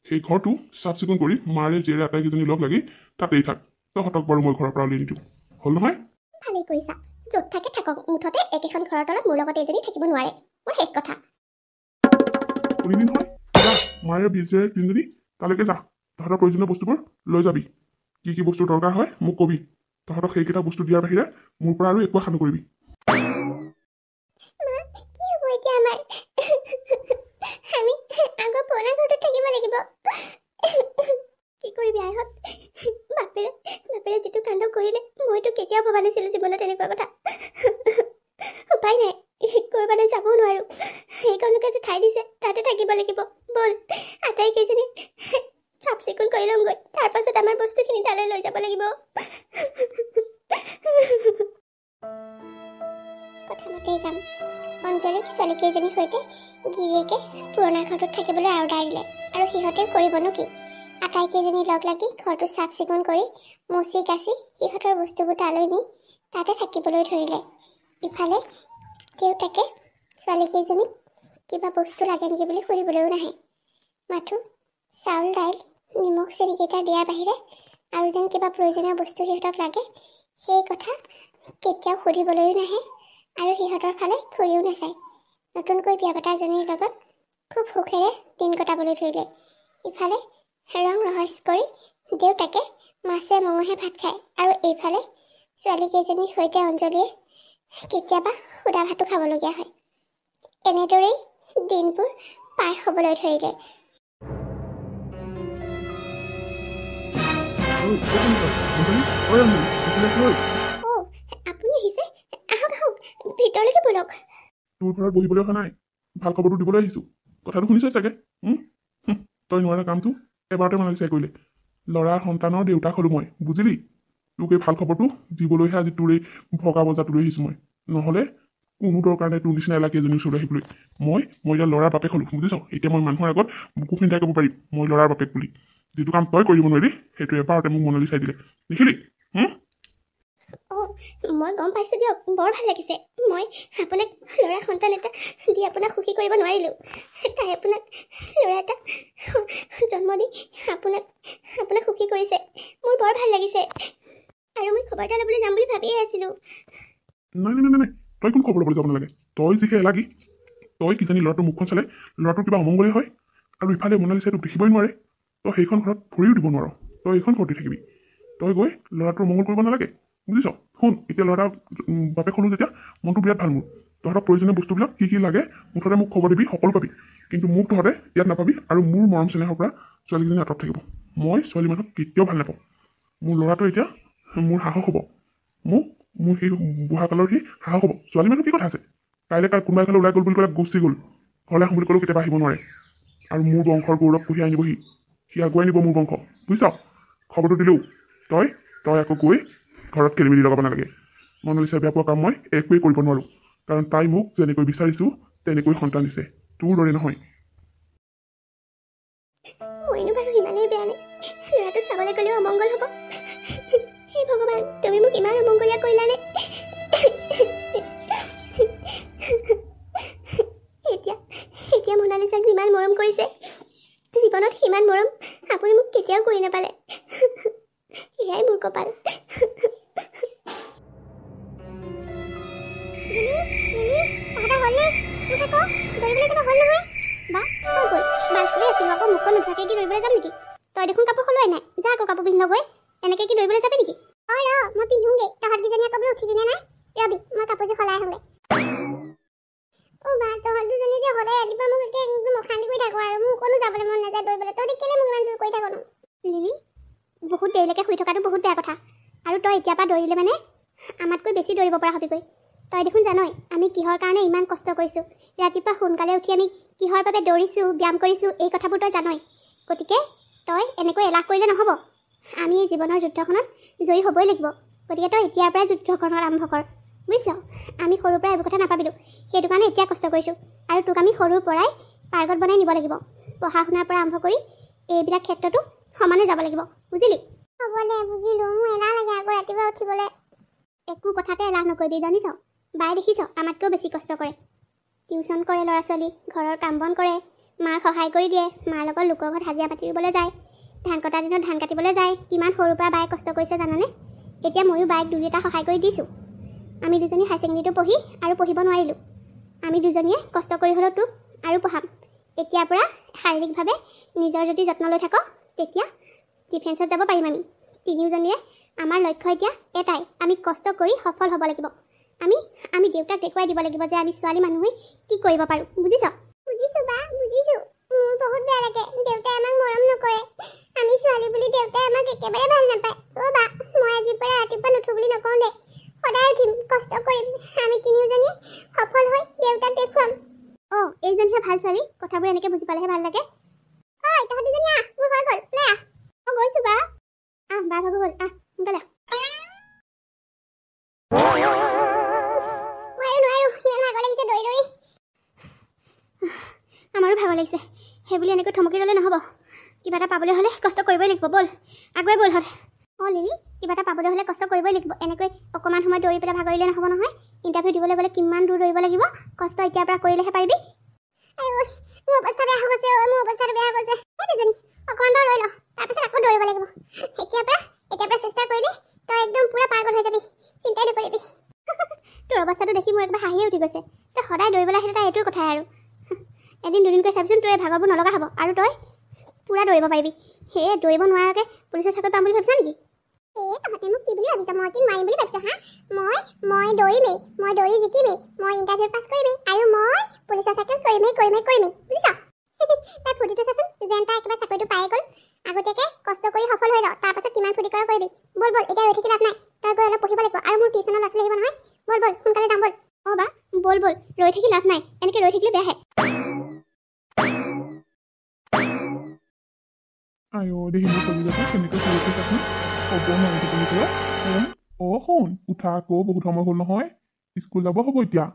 সেই ঘৰটো চাফ চিকুণ কৰি মাৰে জীয়েৰে আটাইকেইজনী লগ লাগি তাতেই থাক। তহঁতক বাৰু মই ঘৰৰ পৰা উলিয়াই নিদিওঁ, হ'ল নহয়? ভালেই কৰিছা, য'ত থাকে থাকক, মুঠতে একেখন ঘৰৰ তলত মোৰ লগত এজনী থাকিব নোৱাৰে। মোৰ শেষ কথা। শুনিবি নহয়, যা মাৰে জীয়েৰে তিনিজনী তালৈকে যা। তহঁতৰ প্ৰয়োজনীয় বস্তুবোৰ লৈ যাবি। কি বস্তু দৰকাৰ হয় মোক কবি। তহঁতক সেইকেইটা বস্তু দিয়াৰ বাহিৰে মোৰ পৰা আৰু একো আশা নকৰিবি। কি হ'ব এতিয়া আমাৰ? আমি আগৰ পুৰণা ঘৰটোত থাকিব লাগিব। কি কৰিবি আইহঁত? বাপেৰে যিটো কাণ্ড কৰিলে, মইতো কেতিয়াও ভবা নাছিলো জীৱনত এনেকুৱা কথা। উপায় নাই, ক'ৰবালৈ যাবও নোৱাৰো। সেইখনকে ঠাই দিছে, তাতে থাকিব লাগিব। ব'ল, আটাইকেইজনী চাফ চিকুণ কৰি ল'মগৈ, তাৰ পাছত আমাৰ বস্তুখিনি তালৈ লৈ যাব লাগিব। প্ৰথমতেই যাম। অঞ্জলীক ছোৱালীকেইজনীৰ সৈতে গিৰিয়েকে পুৰণা ঘৰটোত থাকিবলৈ অৰ্ডাৰ দিলে, আৰু সিহঁতে কৰিবনো কি? আটাইকেইজনী লগ লাগি ঘৰটো চাফ চিকুণ কৰি মচি কাচি সিহঁতৰ বস্তুবোৰ তালৈ নি তাতে থাকিবলৈ ধৰিলে। ইফালে দেউতাকে ছোৱালীকেইজনীক কিবা বস্তু লাগে নেকি বুলি সুধিবলৈও নাহে। মাথো চাউল দাইল নিমখ চেনিকেইটা দিয়াৰ বাহিৰে আৰু যেন কিবা প্ৰয়োজনীয় বস্তু সিহঁতক লাগে সেই কথা কেতিয়াও সুধিবলৈও নাহে, আৰু সিহঁতৰ ফালে ঘূৰিও নাচায়। নতুনকৈ বিয়া পতাজনীৰ লগত খুব সুখেৰে দিন কটাবলৈ ধৰিলে। ইফালে ৰং ৰহস্য কৰি দেউতাকে মাছে মঙহে ভাত খায়, আৰু এইফালে ছোৱালীকেইজনীৰ সৈতে অঞ্জলীয়ে কেতিয়াবা সুদা ভাতো খাবলগীয়া হয়। এনেদৰেই দিনবোৰ পাৰ হ'বলৈ ধৰিলে। আপুনি আহিছে? আহক আহক, ভিতৰলৈকে বলক। তোৰ ঘৰত বহিবলৈ অহা নাই, ভাল খবৰটো দিবলৈ আহিছো। কথাটো শুনিছই চাগে? তই নোৱাৰা কামটো এবাৰতে মনালিছাই কৰিলে। ল'ৰা সন্তানৰ দেউতাক হ'লো মই, বুজিলি? তোক এই ভাল খবৰটো দিবলৈহে আজি তোৰ এই ভগা বজাৰটো লৈ আহিছো মই। নহ'লে কোনো দৰকাৰ নাই তোৰ নিচিনা এলাকেইজনীৰ ওচৰলৈ আহিবলৈ। মই এতিয়া ল'ৰাৰ বাপেক হ'লো, বুজিছ? এতিয়া মই মানুহৰ আগত বুকু ফিন্দাই ক'ব পাৰিম মই ল'ৰাৰ বাপেক বুলি। যিটো কাম তই কৰিব নোৱাৰিলি সেইটো এবাৰতে মোক মনালিছাই দিলে, দেখিলি? মই গম পাইছো দিয়ক, বৰ ভাল লাগিছে। মই আপোনাক ল'ৰা সন্তান এটা দি আপোনাক সুখী কৰিব নোৱাৰিলোঁ। তাই আপোনাক ল'ৰা এটা জন্ম দি আপোনাক সুখী কৰিছে। মোৰ বৰ ভাল লাগিছে, আৰু মই খবৰ এটা ল'বলৈ যাম বুলি ভাবিয়ে আছিলোঁ। নাই, তই কোন খবৰ ল'বলৈ যাব নালাগে। তই যিহে এলাগি, তই কিজানি ল'ৰাটোৰ মুখখন চালে ল'ৰাটোৰ কিবা অমংগলেই হয়, আৰু ইফালে মনালিছাই তোক দেখিবই নোৱাৰে। তই সেইখন ঘৰত ভৰিও দিব নোৱাৰ, তই এইখন ঘৰতে থাকিবি। তই গৈ ল'ৰাটোৰ মংগল কৰিব নালাগে, বুজিছ? শুন, এতিয়া ল'ৰা বাপেক হ'লো যেতিয়া মনটো বিৰাট ভাল মোৰ। তহঁতক প্ৰয়োজনীয় বস্তুবিলাক কি লাগে মুঠতে মোক খবৰ দিবি, সকলো পাবি। কিন্তু মোক তহঁতে ইয়াত নাপাবি, আৰু মোৰ মৰম চেনেহৰ পৰা ছোৱালীজনী আঁতৰত থাকিব। মই ছোৱালী মানুহক কেতিয়াও ভাল নাপাওঁ। মোৰ ল'ৰাটো এতিয়া মোৰ সাহস হ'ব, মোৰ সেই বুঢ়া কালৰ সি সাহস হ'ব। ছোৱালী মানুহ কি কথা আছে? কাইলৈ কোনোবা এফালে ওলাই গ'ল বুলি ক'লে গুচি গ'ল, ঘৰলৈ আহোঁ বুলি ক'লেও কেতিয়াবা আহিব নোৱাৰে। আৰু মোৰ বংশৰ গৌৰৱ কঢ়িয়াই আনিব সি আগুৱাই নিব মোৰ বংশ, বুজিছ? খবৰটো দিলোঁ, তই আকৌ গৈ ঘৰত খেলি মেলি লগাব নালাগে। মনালিছাই বেয়া পোৱা কাম মই একোৱেই কৰিব নোৱাৰোঁ, কাৰণ তাই মোক যেনেকৈ বিচাৰিছোঁ তেনেকৈ সন্তান দিছে, তোৰ দৰে নহয়। মইনো বাৰু ইমানেই বেয়া নে? ল'ৰাটো চাবলৈ গ'লেও অমংগল হ'ব। হে ভগৱান, তুমি মোক ইমান অমংগলীয়া কৰিলানে? এতিয়া মনালিছাক যিমান মৰম কৰিছে, জীৱনত সিমান মৰম আপুনি মোক কেতিয়াও কৰি নাপালে। সেয়াই মোৰ কপাল। তই দেখোন কাপোৰ সলোৱাই নাই, যা আকৌ কাপোৰ পিন্ধি গৈ। এনেকে কি দৌৰিবলৈ যাবি নেকি? মই পিন্ধোগে, তহঁতকেইজনী আকৌ বোলে উঠি দিনে নাই। ৰবি, মই কাপোৰযোৰ সলাই আহোঁগে। তহঁত দুজনী যে সদায় ৰাতিপুৱা মোক একে একদম অশান্তি কৰি থাকো, আৰু মোৰ কোনো যাবলৈ মন নাযায় দৌৰিবলৈ। তহঁতি কেলে মোক ইমান জোৰ কৰি থাকনো? লিলি, বহুত দেৰিলৈকে শুই থকাটো বহুত বেয়া কথা, আৰু তই এতিয়াৰ পৰা দৌৰিলে মানে আমাতকৈ বেছি দৌৰিব পৰা হবিগৈ। তই দেখোন জানই আমি কিহৰ কাৰণে ইমান কষ্ট কৰিছোঁ। ৰাতিপুৱা সোনকালে উঠি আমি কিহৰ বাবে দৌৰিছোঁ, ব্যায়াম কৰিছোঁ, এই কথাবোৰ তই জানই। গতিকে তই এনেকৈ এলাহ কৰিলে নহ'ব। আমি এই জীৱনৰ যুদ্ধখনত জয়ী হ'বই লাগিব। গতিকে তই এতিয়াৰ পৰাই যুদ্ধখনত আৰম্ভ কৰ, বুজিছ? আমি সৰুৰ পৰা এইবোৰ কথা নাপাবিলোঁ, সেইটো কাৰণে এতিয়া কষ্ট কৰিছোঁ। আৰু তোক আমি সৰুৰ পৰাই পাৰ্গত বনাই নিব লাগিব। পঢ়া শুনাৰ পৰা আৰম্ভ কৰি এইবিলাক ক্ষেত্ৰতো সমানে যাব লাগিব, বুজিলি? হ'ব দে, বুজিলোঁ। মোৰ এলাহ লাগে আকৌ ৰাতিপুৱা উঠিবলৈ। একো কথাতে এলাহ নকৰিবি, জানিছ? বাই দেখিছ আমাতকৈও বেছি কষ্ট কৰে। টিউশ্যন কৰে ল'ৰা ছোৱালী, ঘৰৰ কাম বন কৰে, মাক সহায় কৰি দিয়ে, মাৰ লগত লোকৰ ঘৰত হাজিৰা মাতিবলৈ যায়, ধান কটা দিনত ধান কাটিবলৈ যায়। কিমান সৰুৰ পৰা বায়ে কষ্ট কৰিছে জানানে? এতিয়া ময়ো বায়েক দুই এটা সহায় কৰি দিছোঁ। আমি দুজনী হাই ছেকেণ্ডেৰীটো পঢ়ি আৰু পঢ়িব নোৱাৰিলোঁ। আমি দুজনীয়ে কষ্ট কৰি হ'লেও তোক আৰু পঢ়াম। এতিয়াৰ পৰা শাৰীৰিকভাৱে নিজৰ যদি যত্ন লৈ থাক, তেতিয়া ডিফেন্সত যাব পাৰিম আমি তিনিওজনীয়ে। আমাৰ লক্ষ্য এতিয়া এটাই, আমি কষ্ট কৰি সফল হ'ব লাগিব। আমি দেউতাক দেখুৱাই দিব লাগিব যে আমি ছোৱালী মানুহে কি কৰিব পাৰোঁ, বুজিছ? বুজিছোঁ বা, বুজিছোঁ। মোৰ বহুত বেয়া লাগে, দেউতাই আমাক মৰম নকৰে। আমি ছোৱালী বুলি দেউতাই আমাক একেবাৰে ভাল নাপায়। বা, মই আজিৰ পৰা ৰাতিপুৱা নুঠো বুলি নকওঁ দে, সদায় উঠিম, কষ্ট কৰিম। আমি তিনিওজনীয়ে সফল হৈ দেউতাক দেখুৱাম। এইজনীহে ভাল ছোৱালী, কথাবোৰ এনেকৈ বুজি পালেহে ভাল লাগে। তহঁত দুজনী আহ, মোৰ হৈ গ'ল, লৈ আহ। গৈছোঁ বা। বা ভাগৰ হ'ল, সোনকালে আমাৰো ভাগৰ লাগিছে। সেইবুলি এনেকৈ থমকি ৰ'লে নহ'ব। কিবা এটা পাবলৈ হ'লে কষ্ট কৰিবই লাগিব। ব'ল, আগুৱাই ব'ল। লিলি, কিবা এটা পাবলৈ হ'লে কষ্ট কৰিবই লাগিব। এনেকৈ অকণমান সময় দৌৰি পেলাই ভাগৰিলে নহ'ব নহয়। ইণ্টাৰভিউ দিবলৈ গ'লে কিমান দূৰ দৌৰিব লাগিব, কষ্ট এতিয়াৰ পৰা কৰিলেহে পাৰিবি। মোৰ অৱস্থা বেয়া হৈ গৈছে, মোৰ অৱস্থাটো বেয়া হৈ গৈছে। দুজনী অকণমান দৌৰ লৈ ল, তাৰপিছত আকৌ দৌৰিব লাগিব। এতিয়াৰ পৰা চেষ্টা কৰিলে তই একদম পুৰা পাৰ্গত হৈ যাবি, চিন্তাই নকৰিবি। তোৰ অৱস্থাটো দেখি মোৰ একবাৰ হাঁহিয়ে উঠি গৈছে। তই সদায় দৌৰিবলৈ আহিলে তাই এইটোৱে কথাই আৰু। এদিন দুদিনকৈ চাবিচোন, তোৰ এই ভাগৰবোৰ নলগা হ'ব আৰু তই পুৰা দৌৰিব পাৰিবি। সেয়ে দৌৰিব নোৱাৰাকৈ পুলিচৰ চাকৰি পাম বুলি ভাবিছ নেকি? তহঁতে মোক কি বুলি ভাবিছ? মই কি নোৱাৰিম বুলি ভাবিছ? মই দৌৰিমেই, মই দৌৰি জিকিমেই, মই ইণ্টাৰভিউ পাছ কৰিমেই, আৰু মই পুলিচৰ চাকৰি কৰিমেই, বুজিছ? তাই ফূৰ্তিটো চাচোন, যেন তাই একেবাৰে চাকৰিটো পায়ে গ'ল। আগতীয়াকৈ কষ্ট কৰি সফল হৈ ল, তাৰপাছত কিমান ফূৰ্তি কৰা কৰিবি। ব'ল, এতিয়া ৰৈ থাকি লাভ নাই। তই গৈ অলপ পঢ়িব লাগিব, আৰু মোৰ টিউশ্যনৰ ল'ৰা ছোৱালী আহিব নহয়। ব'ল, সোনকালে যাম ব'ল। বা, ব'ল, ৰৈ থাকি লাভ নাই, এনেকৈ ৰৈ থাকিলে বেয়াহে। দেহি মোৰ চলি যাচোন, কেনেকৈ চলি চাচোন। হ'ব নোৱাৰি তুমি শুন, উঠা আকৌ, বহুত সময় হ'ল নহয়, স্কুল যাব হ'ব এতিয়া।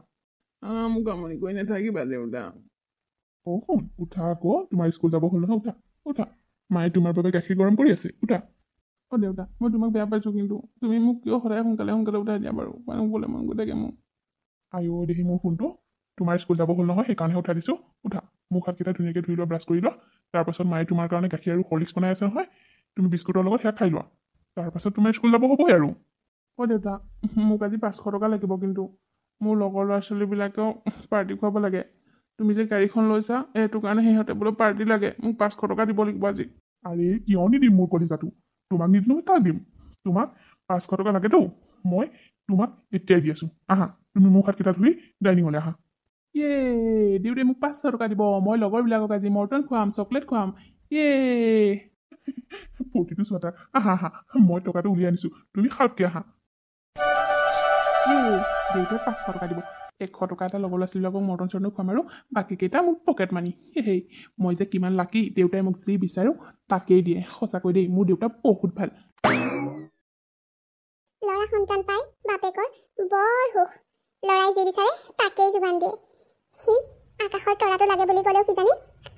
মোক আমনি কৰি নাথাকিবা দেউতা। শুন, উঠা আকৌ, তোমাৰ স্কুল যাব হ'ল নহয়, উঠা। মায়ে তোমাৰ বাবে গাখীৰ গৰম কৰি আছে, উঠা। দেউতা, মই তোমাক বেয়া পাইছোঁ, কিন্তু তুমি মোক কিয় সদায় সোনকালে উঠাই দিয়া বাৰু? মানে শুবলৈ মন গৈ থাকে মোৰ। দেহি মোৰ শুনটো, তোমাৰ স্কুল যাব হ'ল নহয়, সেইকাৰণেহে উঠাই দিছোঁ। উঠা, মুখ হাতকেইটা ধুনীয়াকৈ ধুই লোৱা, ব্ৰাছ কৰি লোৱা। তাৰপাছত মায়ে তোমাৰ কাৰণে গাখীৰ আৰু হৰলিক্স বনাই আছে নহয়, তুমি বিস্কুটৰ লগত সেয়া খাই লোৱা। তাৰপাছত তোমাৰ স্কুল যাব হ'বই আৰু। দেউতা, মোক আজি 500 টকা লাগিব, কিন্তু মোৰ লগৰ ল'ৰা ছোৱালীবিলাকেও পাৰ্টি খুৱাব লাগে। তুমি যে গাড়ীখন লৈছা, সেইটো কাৰণে সিহঁতে বোলে পাৰ্টি লাগে, মোক 500 টকা দিব লাগিব আজি। কিয় নিদিম মোৰ কলিজাটো? তোমাক নিদিলোঁ কাক দিম? তোমাক 500 টকা লাগেতো, মই তোমাক এতিয়াই দি আছোঁ। আহা, তুমি মুখ হাতকেইটা ধুই ডাইনিঙলৈ আহা। দেউতাই মোক 500 টকা দিব, মই লগৰবিলাকক আজি মৰ্টন খুৱাম, চকলেট খুৱাম। ফূৰ্তিটো চোৱা তাৰ আহা আহা মই টকাটো উলিয়াই আনিছোঁ তুমি খাওঁতকৈ আহা দেউতাই 500 টকা দিব 100 টকা এটা লগৰ ল'ৰা ছোৱালীবিলাকক মৰ্টন চৰ্টন খুৱাম আৰু বাকীকেইটা মোক পকেট মানি সেই মই যে কিমান লাকি দেউতাই মোক যি বিচাৰোঁ তাকেই দিয়ে সঁচাকৈ দেই মোৰ দেউতা বহুত ভাল ল'ৰা সন্তান পাই বাপেকৰ বৰ সুখ ল'ৰাই যি বিচাৰে তাকেই যোগান দিয়ে সি আকাশৰ তৰাটো লাগে বুলি ক'লেও কিজানি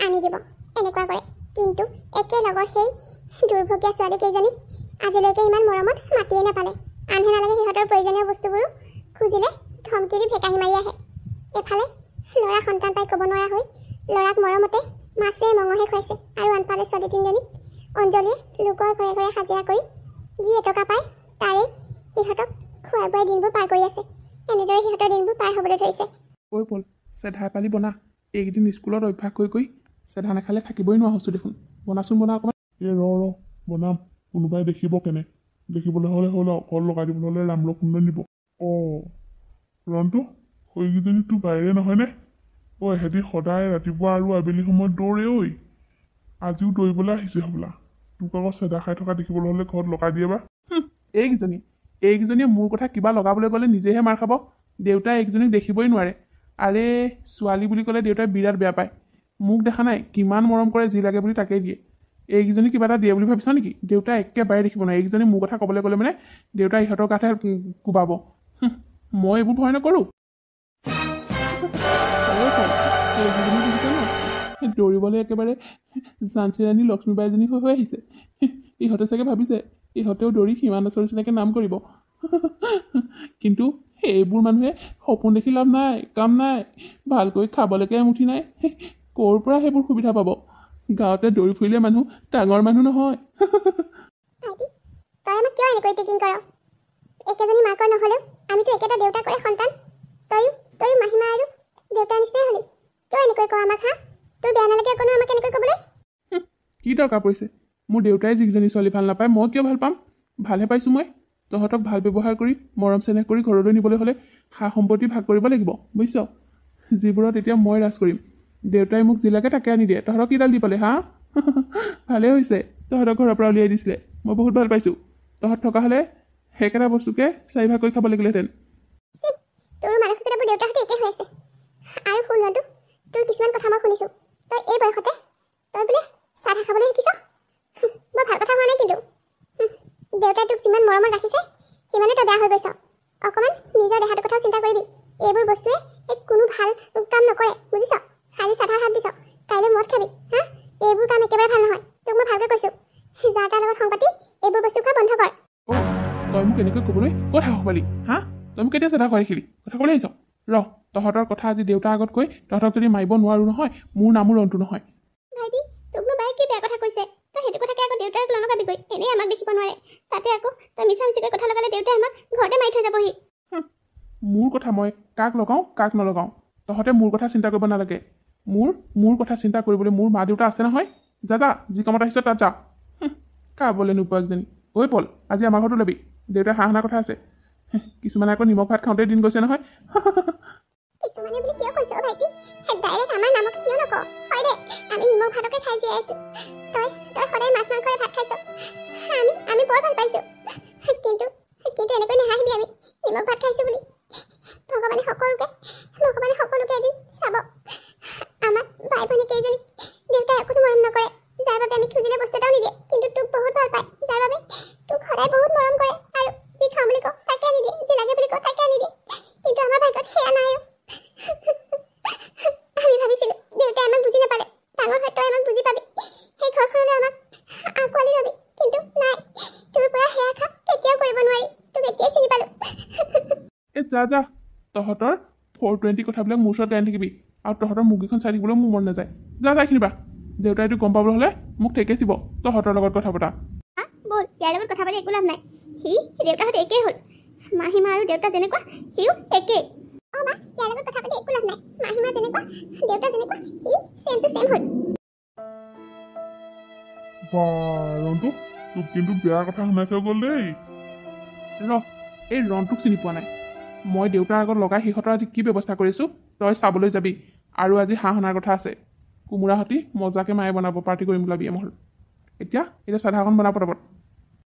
আনি দিব এনেকুৱা কৰে কিন্তু একে লগৰ সেই দুৰ্ভগীয়া ছোৱালী কেইজনীক আজিলৈকে ইমান মৰমত মাতিয়ে নাপালে আনহে নালাগে সিহঁতৰ প্ৰয়োজনীয় বস্তুবোৰো খুজিলে ধমকি দি ভেকাহি মাৰি আহে এফালে ল'ৰা সন্তান পাই ক'ব নোৱাৰা হৈ ল'ৰাক মৰমতে মাছে মঙহে খুৱাইছে আৰু আনফালে ছোৱালী তিনিজনীক অঞ্জলীয়ে লোকৰ ঘৰে ঘৰে হাজিৰা কৰি যি এটকা পায় তাৰে সিহঁতক খুৱাই বুৱাই দিনবোৰ পাৰ কৰি আছে এনেদৰে সিহঁতৰ দিনবোৰ পাৰ হ'বলৈ ধৰিছে ঐ পল চেধা পালি বনা এইকেইদিন স্কুলত অভ্যাস কৰি চেধা নাখালে থাকিবই নোৱাৰা হৈছোঁ দেখোন বনাচোন বনা অকণমান ৰ বনাম কোনোবাই দেখিব কেনে দেখিবলৈ হ'লে হ'ল অকল লগাই দিবলৈ হ'লে ৰাম লক্ষ্মণ দিব অঁ ৰনটো সৈকেইজনীতো বাইৰে নহয়নে এহেঁতি সদায় ৰাতিপুৱা আৰু আবেলি সময়ত দৌৰে ঐ আজিও দৌৰিবলৈ আহিছে হ'বলা তোক আকৌ চেদা খাই থকা দেখিবলৈ হ'লে ঘৰত লগাই দিয়ে বা এইকেইজনীয়ে মোৰ কথা কিবা লগাবলৈ গ'লে নিজেহে মাৰ খাব দেউতাই এইকেইজনীক দেখিবই নোৱাৰে আৰে ছোৱালী বুলি ক'লে দেউতাই বিৰাট বেয়া পায় মোক দেখা নাই কিমান মৰম কৰে যি লাগে বুলি তাকেই দিয়ে এইকেইজনী কিবা এটা দিয়ে বুলি ভাবিছা নেকি দেউতাই একেবাৰে দেখিব নোৱাৰে এইকেইজনী মোৰ কথা ক'বলৈ গ'লে মানে দেউতাই ইহঁতৰ গাতহে কোবাব মই এইবোৰ ভয় নকৰোঁ দৌৰিবলৈ একেবাৰে ঝান্সী ৰাণী লক্ষ্মীবাইজনী হৈ আহিছে ইহঁতে চাগে ভাবিছে ইহঁতেও দৌৰি সীমা দাসৰ নিচিনাকৈ নাম কৰিব কিন্তু এইবোৰ মানুহে সপোন দেখি লাভ নাই কাম নাই ভালকৈ খাবলৈকে এমুঠি নাই ক'ৰ পৰা সেইবোৰ সুবিধা পাব গাঁৱতে দৌৰি ফুৰিলে মানুহ ডাঙৰ মানুহ নহয় তই আমাক কিয় এনেকৈ টেকিং কৰ একেজনী মাকৰ নহ'লেও আমিতো একেটা দেউতাকৰে সন্তান তয়ো মাহীমা আৰু দেউতাৰ নিচিনাই হ'লি কিয় এনেকৈ ক আমাক হা তোৰ বেয়া নালাগে অকণো আমাক এনেকৈ ক'বলৈ কি দৰকাৰ পৰিছে মোৰ দেউতাই যিকেইজনী ছোৱালী ভাল নাপায় মই কিয় ভাল পাম ভালহে পাইছোঁ মই তহঁতক ভাল ব্যৱহাৰ কৰি মৰম চেনেহ কৰি ঘৰলৈ নিবলৈ হ'লে সা সম্পত্তি ভাগ কৰিব লাগিব বুজিছ যিবোৰত এতিয়া মই ৰাজ কৰিম দেউতাই মোক যি লাগে তাকে আনি দিয়ে তহঁতক কিডাল দি পালে হা ভালেই হৈছে তহঁতক ঘৰৰ পৰা উলিয়াই দিছিলে মই বহুত ভাল পাইছোঁ তহঁত থকা হ'লে সেইকেইটা বস্তুকে 4 ভাগ কৰি খাব লাগিলেহেঁতেন তোৰ মানসিকতাবোৰ দেউতাৰ সৈতে একে হৈ আছে আৰু শুন ৰন্তু তোৰ কিছুমান কথা মই শুনিছোঁ তই এই বয়সতে তই বোলে চাহ খাবলৈ শিকিছ বৰ ভাল কথা হোৱা নাই কিন্তু দেউতাই তোক যিমান মৰমত ৰাখিছে সিমানে তই বেয়া হৈ গৈছ অকণমান নিজৰ দেহাটোৰ কথাও চিন্তা কৰিবি এইবোৰ বস্তুৱে কোনো ভাল কাম নকৰে বুজিছ খালি চাধা হাত দিছ কাইলৈ মদ খাবি হা এইবোৰ কাম একেবাৰে ভাল নহয় তোক মই ভালকৈ কৈছোঁ যাৰ তাৰ লগত সংপাতি এইবোৰ বস্তু খোৱা বন্ধ কৰ তই মোক এনেকৈ ক'বলৈ ক'ত সাহস পালি হা তই মোক কেতিয়া চেধা খুৱাই কথা ক'বলৈ আহিছ তহঁতৰ কথা আজি দেউতাৰ আগত কৈ তহঁতক যদি মাৰিব নোৱাৰোঁ নহয় মোৰ নামো ৰন্তু নহয় ভাইটি তোকনো বাই কি বেয়া কথা কৈছে তই সেইটো কথাকে আকৌ দেউতাক নলগাবিগৈ এনেই আমাক দেখিব নোৱাৰে তাতে আকৌ তই মিছা মিছিকৈ কথা লগালে দেউতাই আমাক ঘৰতে মাৰি থৈ যাবহি মোৰ কথা মই কাক লগাওঁ কাক নলগাওঁ তহঁতে মোৰ কথা চিন্তা কৰিব নালাগে মোৰ কথা চিন্তা কৰিবলৈ মোৰ মা দেউতা আছে নহয় যা যি কামত আহিছ তাত যা কাবলৈ নোপোৱা একজনী ঐ পল আজি আমাৰ ঘৰতো ল'বি দেউতাই হাঁহ অনাৰ কথা আছে কিছুমানে আকৌ নিমখ ভাত খাওঁতে দিন গৈছে নহয় কিছুমানে বুলি কিয় কৈছ ভাইটি ডাইৰেক্ট আমাৰ নামক কিয় নক হয় দে আমি নিমখ ভাতকে খাই জীয়াই আছো তই সদায় মাছ মাংসৰে ভাত খাইছ আমি বৰ ভাল পাইছোঁ কিন্তু এনেকৈ নাহাঁহিবি আমি নিমখ ভাত খাইছোঁ বুলি ভগৱানে সকলোকে এদিন চাব আমাৰ ভাই ভনী কেইজনীক দেউতাই একো মৰম নকৰে যাৰ বাবে আমি খুজিলে বস্তু এটাও নিদিয়ে কিন্তু তোক বহুত ভাল পায় যাৰ বাবে তোক সদায় বহুত মৰম কৰে আৰু যি খাওঁ বুলি কওঁ তাকে আনি দিয়ে যি লাগে বুলি কওঁ তাকে আনি দিয়ে কিন্তু আমাৰ ভাগ্যত সেয়া নাই আমি ভাবিছিলোঁ দেউতাই আমাক বুজি নাপালে ডাঙৰ হৈ তই আমাক বুজি পাবি সেই ঘৰখনলৈ আমাক আঁকোৱালি ল'বি কিন্তু নাই তোৰ পৰা সেয়া খা কেতিয়াও কৰিব নোৱাৰি তোক এতিয়াই চিনি পালোঁ যা তহঁতৰ 420 কথাবিলাক মোৰ ওচৰত গাই থাকিবি আৰু তহঁতৰ মুগীখন চাই থাকিবলৈ মোৰ মন নাযায় যা এইখিনি বা দেউতাইটো গম পাবলৈ হ'লে মোক ঠেকেচিব তহঁতৰ লগত কথা পতা ব'ল ইয়াৰ লগত কথা পাতি একো লাভ নাই সি দেউতাৰ সৈতে একেই হ'ল মাহীমা আৰু দেউতা যেনেকুৱা সিও একেই মা ইয়াৰ লগত কথা পাতি একো লাভ নাই মাহীমা যেনেকুৱা দেউতা যেনেকুৱা সি চেম টু চেম হ'ল ৰন্তু তোক কিন্তু বেয়া কথা শুনাই থৈ গ'ল দেই এই ৰনটোক চিনি পোৱা নাই মই দেউতাৰ আগত লগাই সিহঁতৰ আজি কি ব্যৱস্থা কৰিছোঁ তই চাবলৈ যাবি আৰু আজি হাঁহ অনাৰ কথা আছে কোমোৰাহঁতি মজাকৈ মায়ে বনাব পাৰ্টি কৰিম ওলাবি আমাৰ এতিয়া চাধাখন বনা পটাপট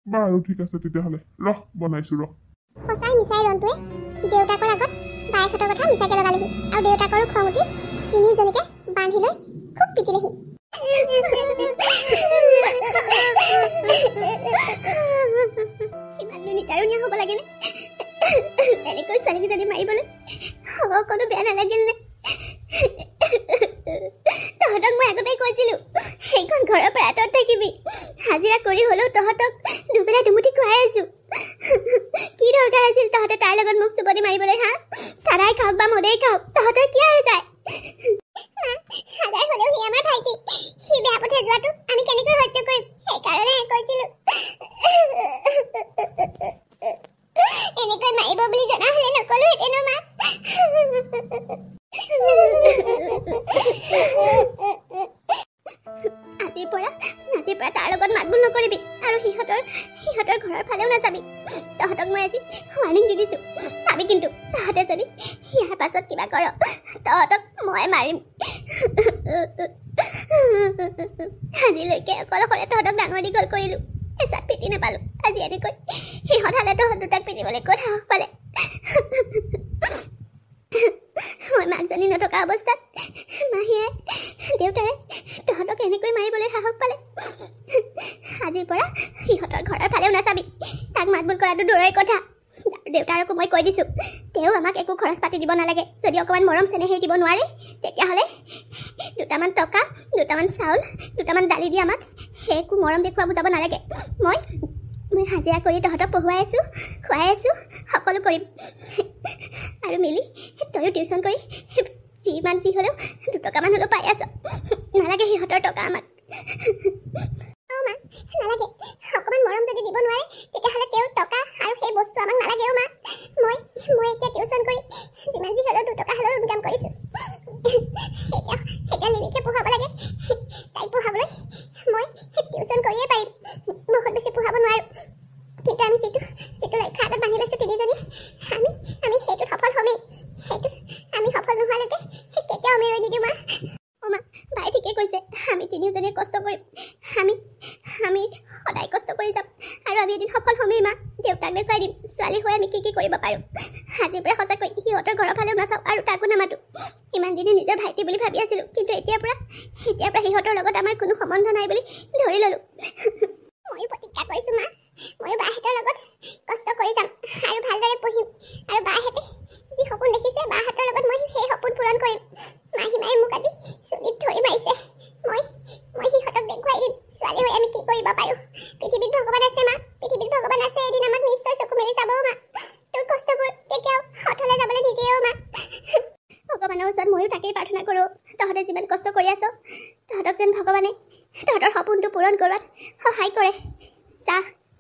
বাৰু ঠিক আছে তেতিয়াহ'লে ৰহ বনাইছোঁ ৰহ সঁচাই মিছাই ৰন্টুৱে দেউতাকৰ আগত বায়েকহঁতৰ কথা মিছাকে লগালেহি আৰু দেউতাকৰো খং উঠি তিনিজনীকে বান্ধি লৈ খুব পিটিলেহি ইমান নিতাৰুণীয়া হ'ব লাগেনে এনেকৈ ছোৱালীকেইজনী মাৰিবলৈ হ'ব কোনো বেয়া নালাগিল নে তহঁতক মই আগতেই কৈছিলোঁ সেইখন ঘৰৰ পৰা আঁতৰত থাকিবি হাজিৰা কৰি হ'লেও তহঁতক দুবেলা দুমুঠি খুৱাই আছোঁ কি দৰকাৰ আছিল তহঁতে তাৰ লগত মোক চুপতি মাৰিবলৈ হা চাৰাই খাওক বা মদেই খাওক তহঁতৰ কি হৈ যায় হাজাৰ হ'লেও সি আমাৰ ভাইটি সি বেয়া পথে যোৱাটো আমি কেনেকৈ সহ্য কৰিম সেইকাৰণে কৈছিলোঁ এনেকৈ মাৰিব বুলি জনা হ'লে নকলোহেঁতেনো মা আজিৰ পৰা তাৰ লগত মাতবোল নকৰিবি আৰু সিহঁতৰ ঘৰৰ ফালেও নাযাবি তহঁতক মই আজি ৱাৰ্ণিং দি দিছোঁ চাবি কিন্তু তহঁতে যদি ইয়াৰ পাছত কিবা কৰ তহঁতক মই মাৰিম আজিলৈকে অকলশৰে তহঁতক ডাঙৰ দীঘল কৰিলোঁ এচাত পিটি নাপালোঁ আজি এনেকৈ সিহঁত হালে তহঁত দুটাক পিটিবলৈ ক'ত সাহস পালে মই মাকজনী নথকা অৱস্থাত মাহীয়ে দেউতাৰে তহঁতক এনেকৈ মাৰিবলৈ সাহস পালে আজিৰ পৰা সিহঁতৰ ঘৰৰ ফালেও নাচাবি তাক মাতবোল কৰাটো দূৰৰে কথা দেউতাৰকো মই কৈ দিছোঁ তেওঁ আমাক একো খৰচ পাতি দিব নালাগে যদি অকণমান মৰম চেনেহেই দিব নোৱাৰে তেতিয়াহ'লে দুটামান টকা দুটামান চাউল দুটামান দালি দি আমাক সেই একো মৰম দেখুওৱা বুজাব নালাগে মই হাজিৰা কৰি তহঁতক পঢ়ুৱাই আছোঁ খুৱাই আছোঁ সকলো কৰিম আৰু মিলি তয়ো টিউশ্যন কৰি যিমান যি হ'লেও দুটকামান হ'লেও পাই আছ নালাগে সিহঁতৰ টকা আমাক অঁ মা নালাগে অকণমান মৰম যদি দিব নোৱাৰে তেতিয়াহ'লে তেওঁৰ টকা আৰু সেই বস্তু আমাক নালাগে অঁ মা মই এতিয়া টিউশ্যন কৰি যিমান যি হ'লেও দুটকা হ'লেও ইনকাম কৰিছোঁ এতিয়া লিলিকে পঢ়াব লাগে তাইক পঢ়াবলৈ মই টিউশ্যন কৰিয়ে পাৰিম বহুত বেছি পঢ়াব নোৱাৰোঁ কিন্তু আমি যিটো লক্ষ্য আগত বান্ধি লৈছোঁ তিনিজনীয়ে আমি সেইটোত সফল হ'মেই সেইটোত আমি সফল নোহোৱালৈকে কেতিয়াও আমি ৰৈ নিদিওঁ মা অঁ মা বাই ঠিকেই কৈছে আমি তিনিওজনীয়ে কষ্ট কৰিম আমি সদায় কষ্ট কৰি যাম আৰু আমি এদিন সফল হ'মেই মা দেউতাক দেখুৱাই দিম ছোৱালী হৈ আমি কি কৰিব পাৰোঁ আজিৰ পৰা সঁচাকৈ সিহঁতৰ ঘৰৰ ফালেও নাচাওঁ আৰু তাকো নামাতোঁ ইমান দিনে নিজৰ ভাইটি বুলি ভাবি আছিলোঁ কিন্তু এতিয়াৰ পৰা সিহঁতৰ লগত আমাৰ কোনো সম্বন্ধ নাই বুলি ধৰি ল'লোঁ ময়ো প্ৰতিজ্ঞা কৰিছোঁ মা ময়ো বাহঁতৰ লগত কষ্ট কৰি যাম আৰু ভালদৰে পঢ়িম আৰু বাহঁতে যি সপোন দেখিছে বাহঁতৰ লগত মই সেই সপোন পূৰণ কৰিম মাহীমায়ে মোক আজি চুলিত ধৰি মাৰিছে মই সিহঁতক দেখুৱাই দিম ছোৱালী হৈ আমি কি কৰিব পাৰোঁ পৃথিৱীত ভগৱান আছে মা পৃথিৱীত ভগৱান আছে এদিন আমাক নিশ্চয় চকু মেলি যাব মা তোৰ কষ্টবোৰ কেতিয়াও অথলে যাবলৈ নিদিয়ে মা ভগৱানৰ ওচৰত ময়ো তাকেই প্ৰাৰ্থনা কৰোঁ তহঁতে যিমান কষ্ট কৰি আছ তহঁতক যেন ভগৱানে তহঁতৰ সপোনটো পূৰণ কৰোৱাত সহায় কৰে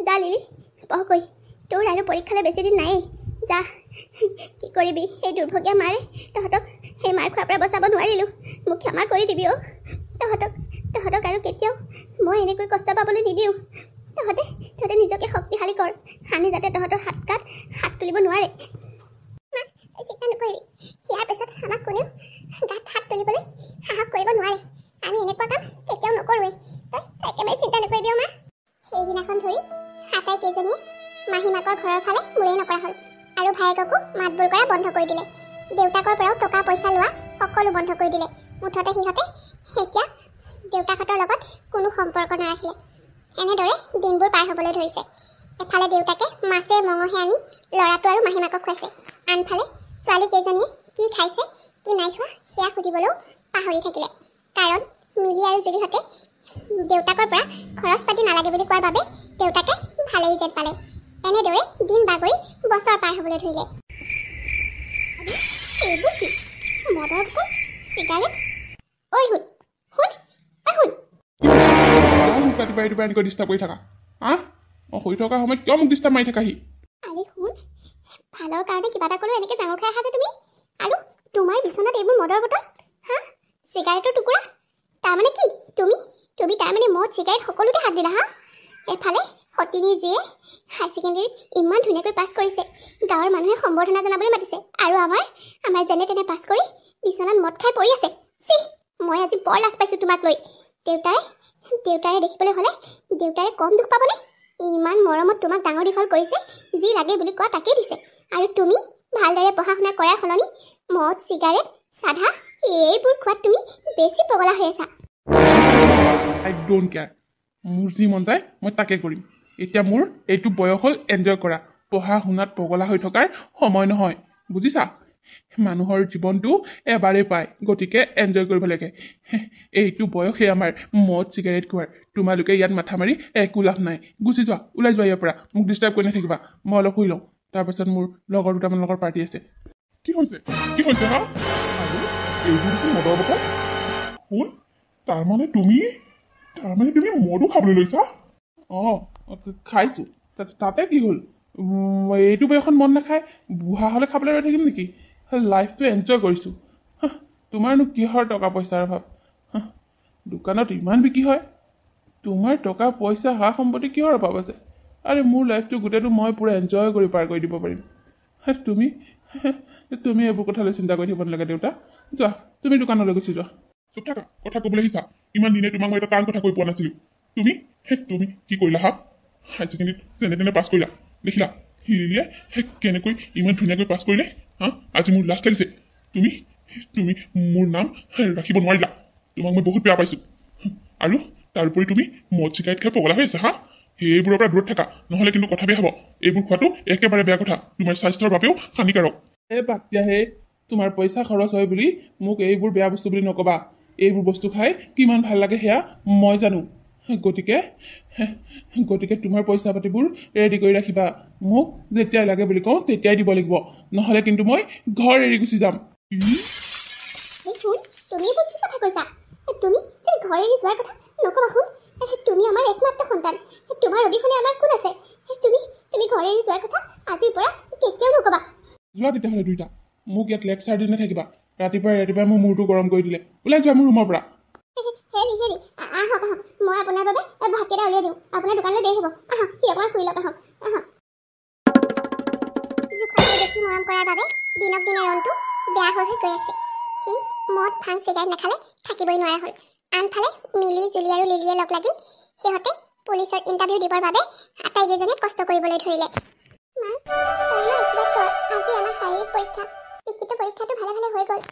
যা লিলি পঢ়কৈ তোৰ আৰু পৰীক্ষালৈ বেছিদিন নায়েই যা কি কৰিবি সেই দুৰ্ভগীয়া মাৰে তহঁতক সেই মাৰ খোৱাৰ পৰা বচাব নোৱাৰিলোঁ মোক ক্ষমা কৰি দিবি অ' তহঁতক আৰু কেতিয়াও মই এনেকৈ কষ্ট পাবলৈ নিদিওঁ তহঁতে নিজকে শক্তিশালী কৰ আনে যাতে তহঁতৰ হাত তুলিব নোৱাৰে চিন্তা নকৰিবি ইয়াৰ পিছত আমাক কোনেও গাত হাত তুলিবলৈ সাহস কৰিব নোৱাৰে আমি এনেকুৱা কাম কেতিয়াও নকৰোঁৱেই তই একেবাৰে চিন্তা নকৰিবি মা সেইদিনাখন ধৰি আটাইকেইজনীয়ে মাহীমাকৰ ঘৰৰ ফালে মূৰেই নকৰা হ'ল আৰু ভায়েককো মাতবোল কৰা বন্ধ কৰি দিলে দেউতাকৰ পৰাও টকা পইচা লোৱা সকলো বন্ধ কৰি দিলে মুঠতে সিহঁতে এতিয়া দেউতাকহঁতৰ লগত কোনো সম্পৰ্ক নাৰাখিলে এনেদৰে দিনবোৰ পাৰ হ'বলৈ ধৰিছে এফালে দেউতাকে মাছে মঙহে আনি ল'ৰাটো আৰু মাহীমাকক খুৱাইছে আনফালে ছোৱালীকেইজনীয়ে কি খাইছে কি নাই খোৱা সেয়া সুধিবলৈও পাহৰি থাকিলে কাৰণ মিলি আৰু জুলিহঁতে দেউতাকৰ পৰা খৰচ পাতি নালাগে বুলি কোৱাৰ বাবে দেউতাকে ভালেই যেন পালে এনেদৰে দিন বাগৰি বছৰ পাৰ হ'বলৈ ধৰিলে এইবোৰ কি মদৰ বটল চিগাৰেট ঐ শুন ৰাতিপুৱা এনেকৈ ডিষ্টাৰ্ব কৰি থাকা মই শুই থকা সময়ত কিয় মোক ডিষ্টাৰ্ব মাৰি থাকাহি আৰে শুন ভালৰ কাৰণে কিবা এটা ক'লেও এনেকৈ জাঙৰ খাই আহা যে তুমি আৰু তোমাৰ বিচনাত এইবোৰ মদৰ বটল চিগাৰেটৰ টুকুৰা তাৰমানে কি তুমি তাৰমানে মদ চিগাৰেট সকলোতে হাত দিলা এফালে সতিনী যিয়ে হাই ছেকেণ্ডেৰীত ইমান ধুনীয়াকৈ পাছ কৰিছে গাঁৱৰ মানুহে সম্বৰ্ধনা জনাবলৈ মাতিছে আৰু আমাৰ যেনে তেনে পাছ কৰি বিচনাত মদ খাই পৰি আছে মই আজি বৰ লাজ পাইছোঁ তোমাক লৈ দেউতাৰে দেখিবলৈ হ'লে দেউতাৰে কম দুখ পাবনে? ইমান মৰমত তোমাক ডাঙৰ দীঘল কৰিছে, যি লাগে বুলি কোৱা তাকেই দিছে। আৰু তুমি ভালদৰে পঢ়া শুনা কৰাৰ সলনি মদ চিগাৰেট চাধা এইবোৰ খোৱাত তুমি বেছি পগলা হৈ আছা। আই ডোণ্ট কেয়াৰ। মোৰ যি মন যায় মই তাকে কৰিম। এতিয়া মোৰ এইটো বয়স হ'ল এনজয় কৰা, পঢ়া শুনাত পগলা হৈ থকাৰ সময় নহয়, বুজিছা? মানুহৰ জীৱনটো এবাৰেই পায়, গতিকে এনজয় কৰিব লাগে। এইটো বয়সে আমাৰ মদ চিগাৰেট খোৱাৰ। তোমালোকে ইয়াত মাথা মাৰি একো লাভ নাই। গুচি যোৱা, ওলাই যোৱা ইয়াৰ পৰা। মোক ডিষ্টাৰ্ব কৰি নাথাকিবা। মই অলপ শুই লওঁ, তাৰপাছত মোৰ লগৰ দুটামান লগৰ পাৰ্টি আছে। কি হৈছে হা? আৰু এইবোৰ কি মদৰ বটল? শুন, তাৰমানে তুমি মদো খাবলৈ লৈছা? অঁ খাইছোঁ, তাতে কি হ'ল? এইটো বয়সত মন নাখায়, বুঢ়া হ'লে খাবলৈ ৰৈ থাকিম নেকি? লাইফটো এনজয় কৰিছোঁ। তোমাৰনো কিহৰ টকা পইচাৰ অভাৱ? দোকানত ইমান বিক্ৰী হয়, তোমাৰ টকা পইচা সা সম্পত্তি কিহৰ অভাৱ আছে? আৰে মোৰ লাইফটো গোটেইটো মই পূৰা এনজয় কৰি পাৰ কৰি দিব পাৰিম। তুমি এইবোৰ কথালৈ চিন্তা কৰি থাকিব নালাগে দেউতা। যোৱা, তুমি দোকানলৈ গুচি যোৱা। চুপ থাকা, কথা ক'বলৈ আহিছা? ইমান দিনে তোমাক মই এটা টান কথা কৈ পোৱা নাছিলোঁ। তুমি কি কৰিলা হা? হায়াৰ ছেকেণ্ডেৰীত যেনে তেনে পাছ কৰিলা, দেখিলা হিৰিয়ে কেনেকৈ ইমান ধুনীয়াকৈ পাছ কৰিলে হা? আজি মোৰ লাজ লাগিছে। তুমি মোৰ নাম ৰাখিব নোৱাৰিলা। তোমাক মই বহুত বেয়া পাইছোঁ। আৰু তাৰোপৰি তুমি মদ চিগাৰেট খাই পগলা হৈ আছা হা? সেইবোৰৰ পৰা দূৰত থাকা, নহ'লে কিন্তু কথা বেয়া হ'ব। এইবোৰ খোৱাটো একেবাৰে বেয়া কথা, তোমাৰ স্বাস্থ্যৰ বাবেও হানিকাৰক। বাদ দিয়াহে, তোমাৰ পইচা খৰচ হয় বুলি মোক এইবোৰ বেয়া বস্তু বুলি নক'বা। এইবোৰ বস্তু খাই কিমান ভাল লাগে সেয়া মই জানো। গতিকে তোমাৰ পইচা পাতিবোৰ ৰেডি কৰি ৰাখিবা। মোক যেতিয়াই লাগে বুলি কওঁ তেতিয়াই দিব লাগিব, নহ'লে কিন্তু মই ঘৰ এৰি গুচি যাম। তুমি এইবোৰ কি কথা কৈছা? তুমি ঘৰ এৰি যোৱাৰ কথা নক'বা শুন। তুমি আমাৰ একমাত্ৰ সন্তান, তোমাৰ অবিহনে আমাৰ কোন আছে? তুমি ঘৰ এৰি যোৱাৰ কথা আজিৰ পৰা কেতিয়াও নক'বা। যোৱা তেতিয়াহ'লে দুইটা, মোক ইয়াত লেকচাৰ দি নাথাকিবা। ৰাতিপুৱাই মোৰ মূৰটো গৰম কৰি দিলে। ওলাই যোৱা মোৰ ৰুমৰ পৰা। হেৰি আহক, মই আপোনাৰ বাবে ভাতকেইটা উলিয়াই দিওঁ। আপোনাৰ দোকানলৈ দেৰি হ'ব। আহক, সি অকণমান শুই লওক। আহক জোখতকৈ বেছি মৰম কৰাৰ বাবে দিনক দিনে ৰণটো বেয়া হৈ গৈ আছে। সি মদ ভাং চিগাৰেট নাখালে থাকিবই নোৱাৰা হ'ল। আনফালে মিলি জুলি আৰু লিলিয়ে লগ লাগি সিহঁতে পুলিচৰ ইণ্টাৰভিউ দিবৰ বাবে আটাইকেইজনে কষ্ট কৰিবলৈ ধৰিলে। মা, তই আমাক আশীৰ্বাদ কৰ। আজি আমাৰ শাৰীৰিক পৰীক্ষা, লিখিত পৰীক্ষাটো ভালে হৈ গ'ল।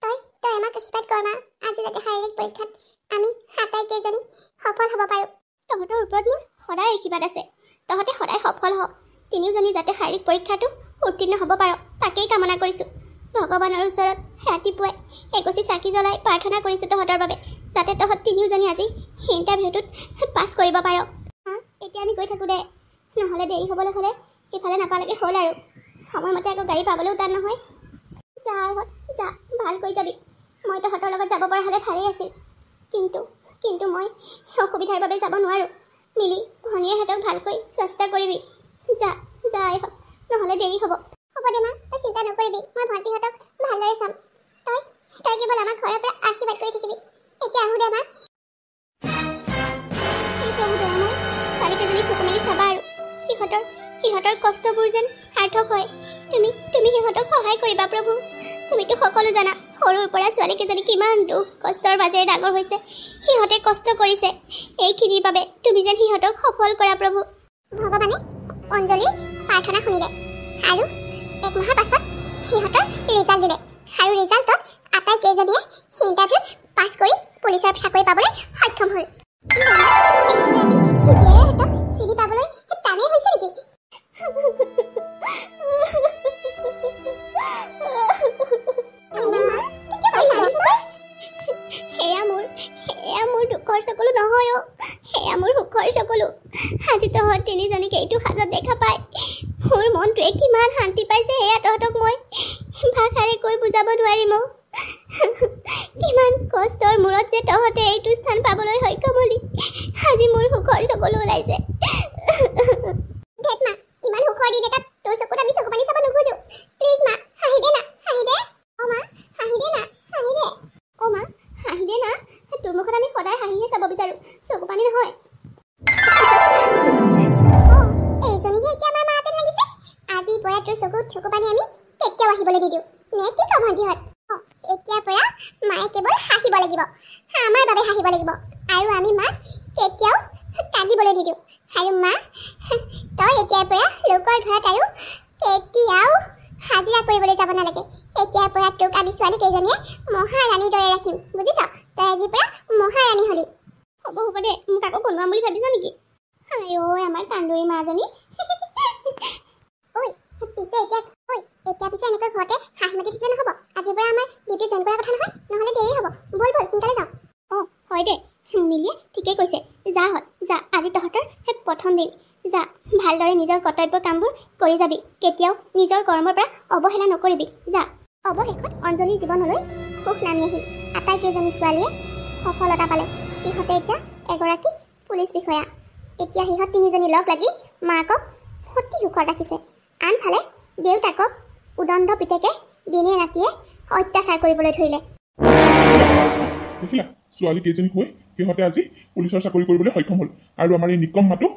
তই আমাক আশীৰ্বাদ কৰ মা, আজি যাতে শাৰীৰিক পৰীক্ষাত আমি আটাইকেইজনী সফল হ'ব পাৰোঁ। তহঁতৰ ওপৰত মোৰ সদায় আশীৰ্বাদ আছে। তহঁতে সদায় সফল হ। তিনিওজনী যাতে শাৰীৰিক পৰীক্ষাটো উত্তীৰ্ণ হ'ব পাৰ, তাকেই কামনা কৰিছোঁ। ভগৱানৰ ওচৰত ৰাতিপুৱাই এগছি চাকি জ্বলাই প্ৰাৰ্থনা কৰিছোঁ তহঁতৰ বাবে, যাতে তহঁত তিনিওজনী আজি ইণ্টাৰভিউটোত পাছ কৰিব পাৰ। এতিয়া আমি গৈ থাকোঁ দে, নহ'লে দেৰি হ'বলৈ হ'লে সিফালে নাপালেগে হ'ল আৰু। সময়মতে আকৌ গাড়ী পাবলৈও টান নহয়। যা ভালকৈ যাবি। মই তহঁতৰ লগত যাব পৰা হ'লে ভালেই আছিল, কিন্তু মই অসুবিধাৰ বাবে যাব নোৱাৰোঁ। মিলি ভনীয়েহঁতক ভালকৈ চোৱা চিতা কৰিবি। যা নহ'লে দেৰি হ'ব। হ'ব দে মা, তই চিন্তা নকৰিবি, মই ভণ্টিহঁতক ভালদৰে চাম। তই কেৱল আমাক ঘৰৰ পৰা আশীৰ্বাদ কৰি থাকিবি। এতিয়া আহোঁ দে মা। প্ৰভু দয়াময়, ছোৱালীকেইজনী চকু মেলি চাবা আৰু সিহঁতৰ কষ্টবোৰ যেন সাৰ্থক হয়। তুমি সিহঁতক সহায় কৰিবা প্ৰভু। তুমিতো সকলো জানা, সৰুৰ পৰা ছোৱালীকেইজনী কিমান দুখ কষ্টৰ মাজেৰে ডাঙৰ হৈছে। সিহঁতে কষ্ট কৰিছে, এইখিনিৰ বাবে তুমি যেন সিহঁতক সফল কৰা প্ৰভু। ভগৱানে অঞ্জলিৰ প্ৰাৰ্থনা শুনিলে আৰু 1 মাহৰ পাছত সিহঁতৰ ৰিজাল্ট দিলে। আৰু ৰিজাল্টত আটাইকেইজনীয়ে ইণ্টাৰভিউত পাছ কৰি পুলিচৰ চাকৰি পাবলৈ সক্ষম হ'ল। চিনি পাবলৈ টানেই হৈছে নেকি? সেয়া মোৰ দুখৰ চকুলো নহয় অ', সেয়া মোৰ সুখৰ চকুলো। আজি তহঁত তিনিজনীক এইটো সাজত দেখা পাই মোৰ মনটোৱে কিমান শান্তি পাইছে, সেয়া তহঁতক মই ভাষাৰে কৈ বুজাব নোৱাৰিম অ'। কিমান কষ্টৰ মূৰত যে তহঁতে এইটো স্থান পাবলৈ সক্ষম হলি, আজি মোৰ সুখৰ চকুলো ওলাইছে। ধেত মা, ইমান সুখৰ দিন এটাত তোৰ চকুত আমি চকু পানী চাব নোখোজো। প্লিজ মা, হাঁহি দে না। অ' মা, হাঁহি দে না। অ' মা, হাঁহি দে না। তোৰ মুখত আমি সদায় হাঁহিহে চাব বিচাৰোঁ, চকু পানী নহয়। এইজনীহে এতিয়া আমাৰ মা যেন লাগিছে। আজিৰ পৰা তোৰ চকুত চকু পানী আমি কেতিয়াও আহিবলৈ নিদিওঁ। নে কি কওঁ ভণ্টিহঁত? এতিয়াৰ পৰা মায়ে কেৱল হাঁহিব লাগিব, আমাৰ বাবে হাঁহিব লাগিব। আৰু আমি মাক কেতিয়াও কান্দিবলৈ নিদিওঁ আৰু মা তই এতিয়াৰ পৰা লোকৰ ঘৰত আৰু কেতিয়াও হাজিৰা কৰিবলৈ যাব নালাগে এতিয়াৰ পৰা তোক আমি ছোৱালী কেইজনীয়ে মহাৰাণীৰ দৰে ৰাখিম বুজিছ তই আজিৰ পৰা মহাৰাণী হলি হ'ব হ'ব দে মোক আকৌ বনোৱাম বুলি ভাবিছ নেকি আই ঐ আমাৰ কান্দুৰী মাজনী ঐ পিছে এতিয়া পিছে এনেকৈ ঘৰতে হাঁহি মাতি থাকিলে নহ'ব আজিৰ পৰা আমাৰ ডিউটি জইন কৰাৰ কথা নহয় নহ'লে দেৰি হ'ব বল সোনকালে যাওঁ অঁ হয় দে মিলিয়ে ঠিকেই কৈছে যা আজি তহঁতৰ সেই প্ৰথম দিন যা ভালদৰে নিজৰ কৰ্তব্য কামবোৰ কৰি যাবি কেতিয়াও নিজৰ কৰ্মৰ পৰা অৱহেলা নকৰিবি যা অৱশেষত অঞ্জলিৰ জীৱনলৈ সুখ নামি আহিল আটাইকেইজনী ছোৱালীয়ে সফলতা পালে সিহঁতে এতিয়া এগৰাকী পুলিচ বিষয়া এতিয়া সিহঁত তিনিজনী লগ লাগি মাকক অতি সুখত ৰাখিছে আনফালে দেউতাকক উদণ্ড পিতেকে দিনে ৰাতিয়ে অত্যাচাৰ কৰিবলৈ ধৰিলে দেখিলা ছোৱালী কেইজনী হৈ সিহঁতে আজি পুলিচৰ চাকৰি কৰিবলৈ সক্ষম হ'ল আৰু আমাৰ এই নিকম মাতো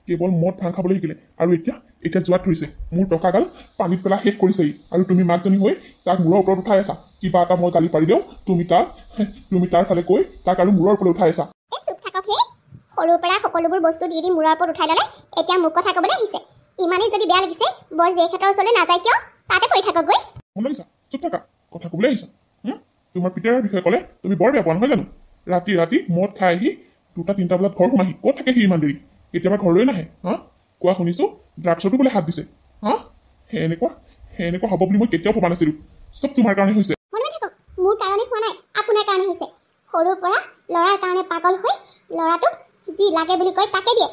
কেৱল মদ ভাং খাবলৈ শিকিলে আৰু এতিয়া যোৱাত ধৰিছে মোৰ টকাগাল পানীত পেলাই শেষ কৰিছেই আৰু তুমি মাকজনী হৈ তাক মূৰৰ ওপৰত উঠাই আছা কিবা এটা মই গালি পাৰি দিওঁ তুমি তাৰ ফালে কৈ তাক আৰু মূৰৰ ওপৰত উঠাই আছা চুপ থাকক হে সৰুৰ পৰা সকলোবোৰ বস্তু দি মূৰৰ ওপৰত উঠাই ল'লে এতিয়া মোক কথা ক'বলৈ আহিছে ইমানেই যদি বেয়া লাগিছে বৰ জেইখাতৰ ওচৰলৈ নাযায় কিয় তাতে পৰি থাকক গৈ মন লাগিছা চুপ থাকা কথা ক'বলৈ আহিছা তোমাৰ পিতাৰ বিষয়ে ক'লে তুমি বৰ বেয়া পোৱা নহয় জানো ৰাতি মদ খাই আহি 2-3 বজাত ঘৰ সোমাহি ক'ত থাকে সি ইমান দেৰি কেতিয়াবা ঘৰলৈ নাহে কোৱা শুনিছোঁ ড্ৰাগছতো বোলে হাত দিছে এনেকুৱা হ'ব বুলি মই কেতিয়াও ভবা নাছিলোঁ চব তোমাৰ কাৰণে হৈছে মনে থাকক মোৰ কাৰণে হোৱা নাই আপোনাৰ কাৰণে হৈছে সৰুৰ পৰা ল'ৰাৰ কাৰণে পাগল হৈ ল'ৰাটোক যি লাগে বুলি কয় তাকে দিয়ে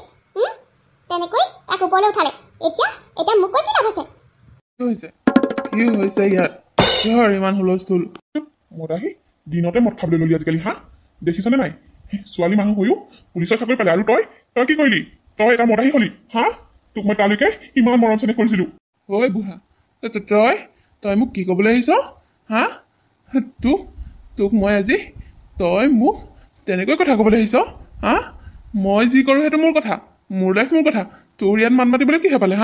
তেনেকৈ তাক ওপৰলৈ উঠালে এতিয়া মোক কৈ কি লাভ আছে কি হৈছে ইয়াত কিহৰ ইমান হুলস্থুল মদ আহি দিনতে মদ খাবলৈ ল'লি আজিকালি দেখিছনে নাই ছোৱালী মানুহ হৈও পুলিচৰ চাকৰি পালে আৰু তই কি কৰিলি তই এটা মদ আহি হলি তোক মই তালৈকে ইমান মৰম চেনেহ কৰিছিলোঁ ঐ বুঢ়া তই মোক কি ক'বলৈ আহিছ তোক মই আজি তই মোক তেনেকৈ কথা ক'বলৈ আহিছ মই যি কৰোঁ সেইটো মোৰ কথা মোৰ লাইফ মোৰ কথা তোৰ ইয়াত মাত মাতিবলৈ কিহে পালে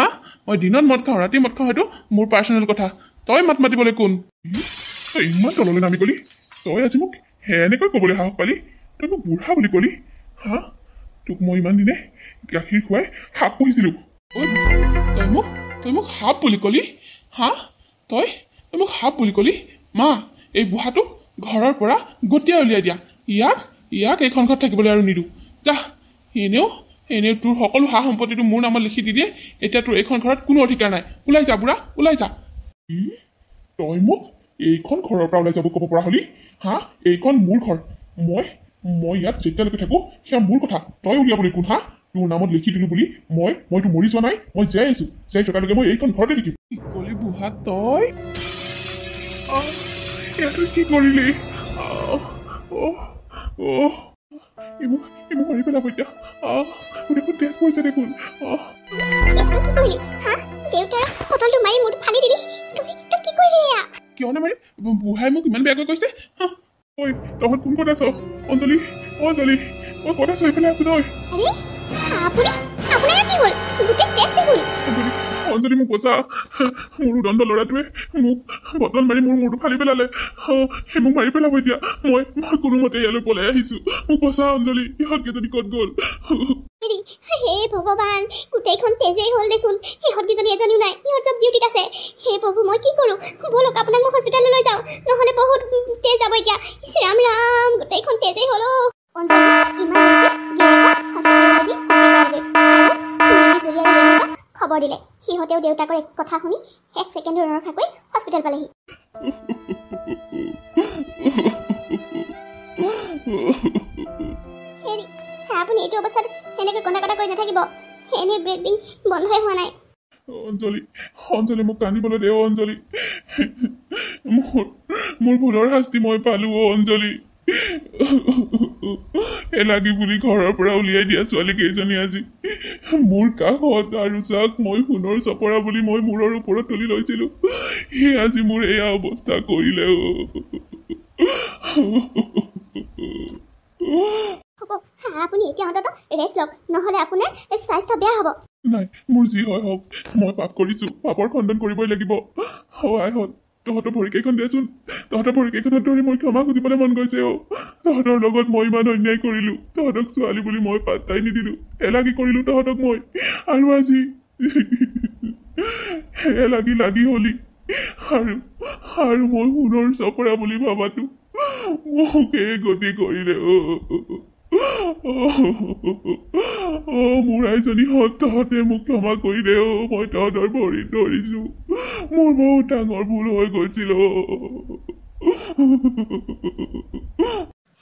মই দিনত মদ খাওঁ ৰাতি মদ খাওঁ সেইটো মোৰ পাৰ্চনেল কথা তই মাত মাতিবলৈ কোন তই ইমান তললৈ নামি গলি তই আজি মোক এনেকৈ ক'বলৈ সাহস পালি তই মোক বুঢ়া বুলি ক'লি তোক মই ইমান দিনে গাখীৰ খুৱাই সাপ পুহিছিলোঁ তই মোক সাপ বুলি ক'লি তই মোক সাপ বুলি ক'লি মা এই বুঢ়াটোক ঘৰৰ পৰা গতিয়াই উলিয়াই দিয়া ইয়াক এইখন ঘৰত থাকিবলৈ আৰু নিদিওঁ যা এনেও তোৰ সকলো সা সম্পত্তিটো মোৰ নামত লিখি দি দিয়ে এতিয়া তোৰ এইখন ঘৰত কোনো অধিকাৰ নাই ওলাই যা বুঢ়া ওলাই যা তই মোক এইখন ঘৰৰ পৰা ওলাই যাব ক'ব পৰা হলি এইখন মোৰ ঘৰ মই ইয়াত যেতিয়ালৈকে থাকোঁ সেয়া মোৰ কথা তই উলিয়াবলৈ কোন তোৰ নামত লিখি দিলোঁ বুলি মইতো মৰি যোৱা নাই মই জীয়াই আছোঁ জীয়াই থকালৈকে মই এইখন ঘৰতে থাকিম কি ক'লি বুঢ়া তই কি কৰিলি মোক মাৰি পেলাব এতিয়া দেখোন তেজ পৰিছে দেখোন দেউতাৰ ফটোটো মাৰি মূৰটো ফালি দিলি তই কি কৰিলি এয়া কিয় নামাৰি বুঢ়াই মোক ইমান বেয়াকৈ কৈছে ঐ তহঁত কোন ক'ত আছ অঞ্জলি মই ক'ত আছো এইফালে আছো নহয় আপোনাৰ কি হ'ল গোটেই তেজ দেখোন অঞ্জলি মোক বচা মোৰ উদণ্ড ল'ৰাটোৱে মোক বটল মাৰি মোৰ মূৰটো ফালি পেলালে সেই মোক মাৰি পেলাব এতিয়া মই কোনোমতে ইয়ালৈ পলাই আহিছোঁ মোক বচা অঞ্জলি ইহঁতকেইজনী ক'ত গ'ল হে ভগৱান গোটেইখন তেজেই হ'ল দেখোন সিহঁতকেইজনী এজনীও নাই সিহঁত চব ডিউটিত আছে হে প্ৰভু মই কি কৰোঁ ব'লক আপোনাক মই হস্পিটেললৈ লৈ যাওঁ নহ'লে বহুত তেজ যাব এতিয়া ৰাম ৰাম গোটেইখন তেজেই হ'ল খবৰ দিলে সিহঁতেও দেউতাকৰ এক কথা শুনি 1 ছেকেণ্ডো নৰখাকৈ হস্পিটেল পালেহি আপুনি এইটো অৱস্থাত এনেকৈ কন্দা কটা কৰি নাথাকিব এনে ব্ৰেডিং বন্ধই হোৱা নাই অঞ্জলি মোক কান্দিবলৈ দে অঞ্জলি মোৰ ভুলৰ শাস্তি মই পালো অঞ্জলি এলাগি বুলি ঘৰৰ পৰা উলিয়াই দিয়া ছোৱালী কেইজনী আজি মোৰ কাষত আৰু যাক মই সোণৰ চপৰা বুলি মই মূৰৰ ওপৰত তুলি লৈছিলোঁ সি আজি মোৰ এয়া অৱস্থা কৰিলে আপুনি এতিয়া অন্তত ৰেষ্ট লওক নহ'লে আপোনাৰ স্বাস্থ্য বেয়া হ'ব নাই মোৰ যি হয় হওক মই পাপ কৰিছোঁ পাপৰ খণ্ডন কৰিবই লাগিব সহায় হ'ল তহঁতৰ ভৰিকেইখন দেচোন তহঁতৰ ভৰিকেইখনত ধৰি মই ক্ষমা খুজিবলৈ মন গৈছে তহঁতৰ লগত মই ইমান অন্যায় কৰিলো তহঁতক ছোৱালী বুলি মই পাত্তাই নিদিলো এলাগি কৰিলো তহঁতক মই আৰু আজি এলাগি লাগি হলি আৰু মই সোণৰ চপৰা বুলি ভাবাতো মোক এই গতি কৰিলে মোৰ আইজনীহঁত তহঁতে মোক ক্ষমা কৰি দে মই তহঁতৰ ভৰিত ধৰিছো মোৰ বহুত ডাঙৰ ভুল হৈ গৈছিল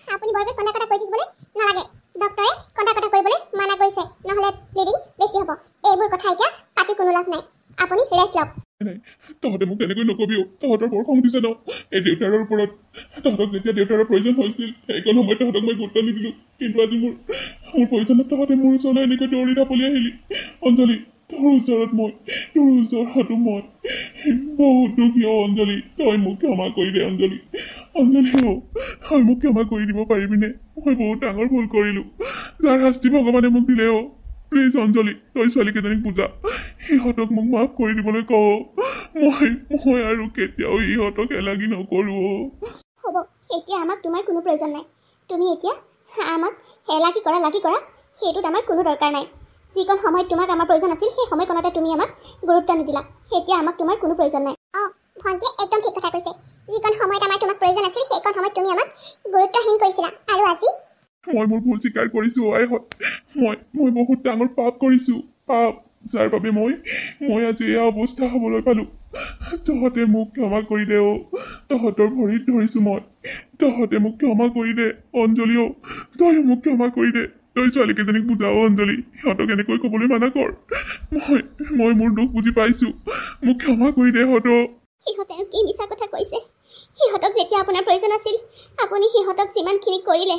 আপুনি বৰকে কন্দা কটা কৰি থাকিবলৈ নালাগে ডক্টৰে কন্দা কটা কৰিবলৈ মানা কৰিছে নহলে ব্লিডিং বেছি হ'ব এইবোৰ কথা এতিয়া পাতি কোনো লাভ নাই আপুনি ৰেষ্ট লওক নাই তহঁতে মোক তেনেকৈ নকবি তহঁতৰ বৰ খং উঠিছে ন এই দেউতাৰৰ ওপৰত তহঁতক যেতিয়া দেউতাৰৰ প্ৰয়োজন হৈছিল সেইকণ সময়ত তহঁতক মই গুৰুত্ব নিদিলো কিন্তু আজি মোৰ প্ৰয়োজনত তহঁতে মোৰ ওচৰলৈ এনেকৈ দৌৰি ঢাপলি আহিলি অঞ্জলি তোৰ ওচৰতো মই বহুত দুখী অঞ্জলি তই মোক ক্ষমা কৰি দে অঞ্জলি তই মোক ক্ষমা কৰি দিব পাৰিবিনে মই বহুত ডাঙৰ ভুল কৰিলো যাৰ শাস্তি ভগৱানে মোক দিলে প্লিজ অঞ্জলি তই ছোৱালীকেইজনীক বুজা সিহঁতক মোক মাফ কৰি দিবলৈ কওঁ মই আৰু কেতিয়াও ইহঁতক এলাগি নকৰো হ'ব এতিয়া আমাক তোমাৰ কোনো প্ৰয়োজন নাই তুমি এতিয়া আমাক এলাগি কৰা সেইটোত আমাৰ কোনো দৰকাৰ নাই যিকণ সময়ত তোমাক আমাৰ প্ৰয়োজন আছিল সেই সময়কণতে তুমি আমাক গুৰুত্ব নিদিলা এতিয়া আমাক তোমাৰ কোনো প্ৰয়োজন নাই ভণ্টি একদম ঠিক কথা কৈছে যিকণ সময়ত আমাৰ তোমাক প্ৰয়োজন আছিল সেইকণ সময়ত তুমি আমাক গুৰুত্বহীন কৰিছিলা আৰু আজি মই মোৰ ভুল স্বীকাৰ কৰিছো আইহঁত মই বহুত ডাঙৰ পাপ কৰিছো যাৰ বাবে মই আজি এয়া অৱস্থা হ'বলৈ পালো তহঁতে মোক ক্ষমা কৰি দে তহঁতৰ ভৰিত ধৰিছো মই তহঁতে মোক ক্ষমা কৰি দে অঞ্জলি তই মোক ক্ষমা কৰি দে তই ছোৱালীকেইজনীক বুজাও অঞ্জলি সিহঁতক এনেকৈ ক'বলৈ মানা কৰ মই মোৰ দুখ বুজি পাইছো মোক ক্ষমা কৰি দে সিহঁতে কি মিছা কথা কৈছে সিহঁতক যেতিয়া আপোনাৰ প্ৰয়োজন আছিল আপুনি সিহঁতক যিমানখিনি কৰিলে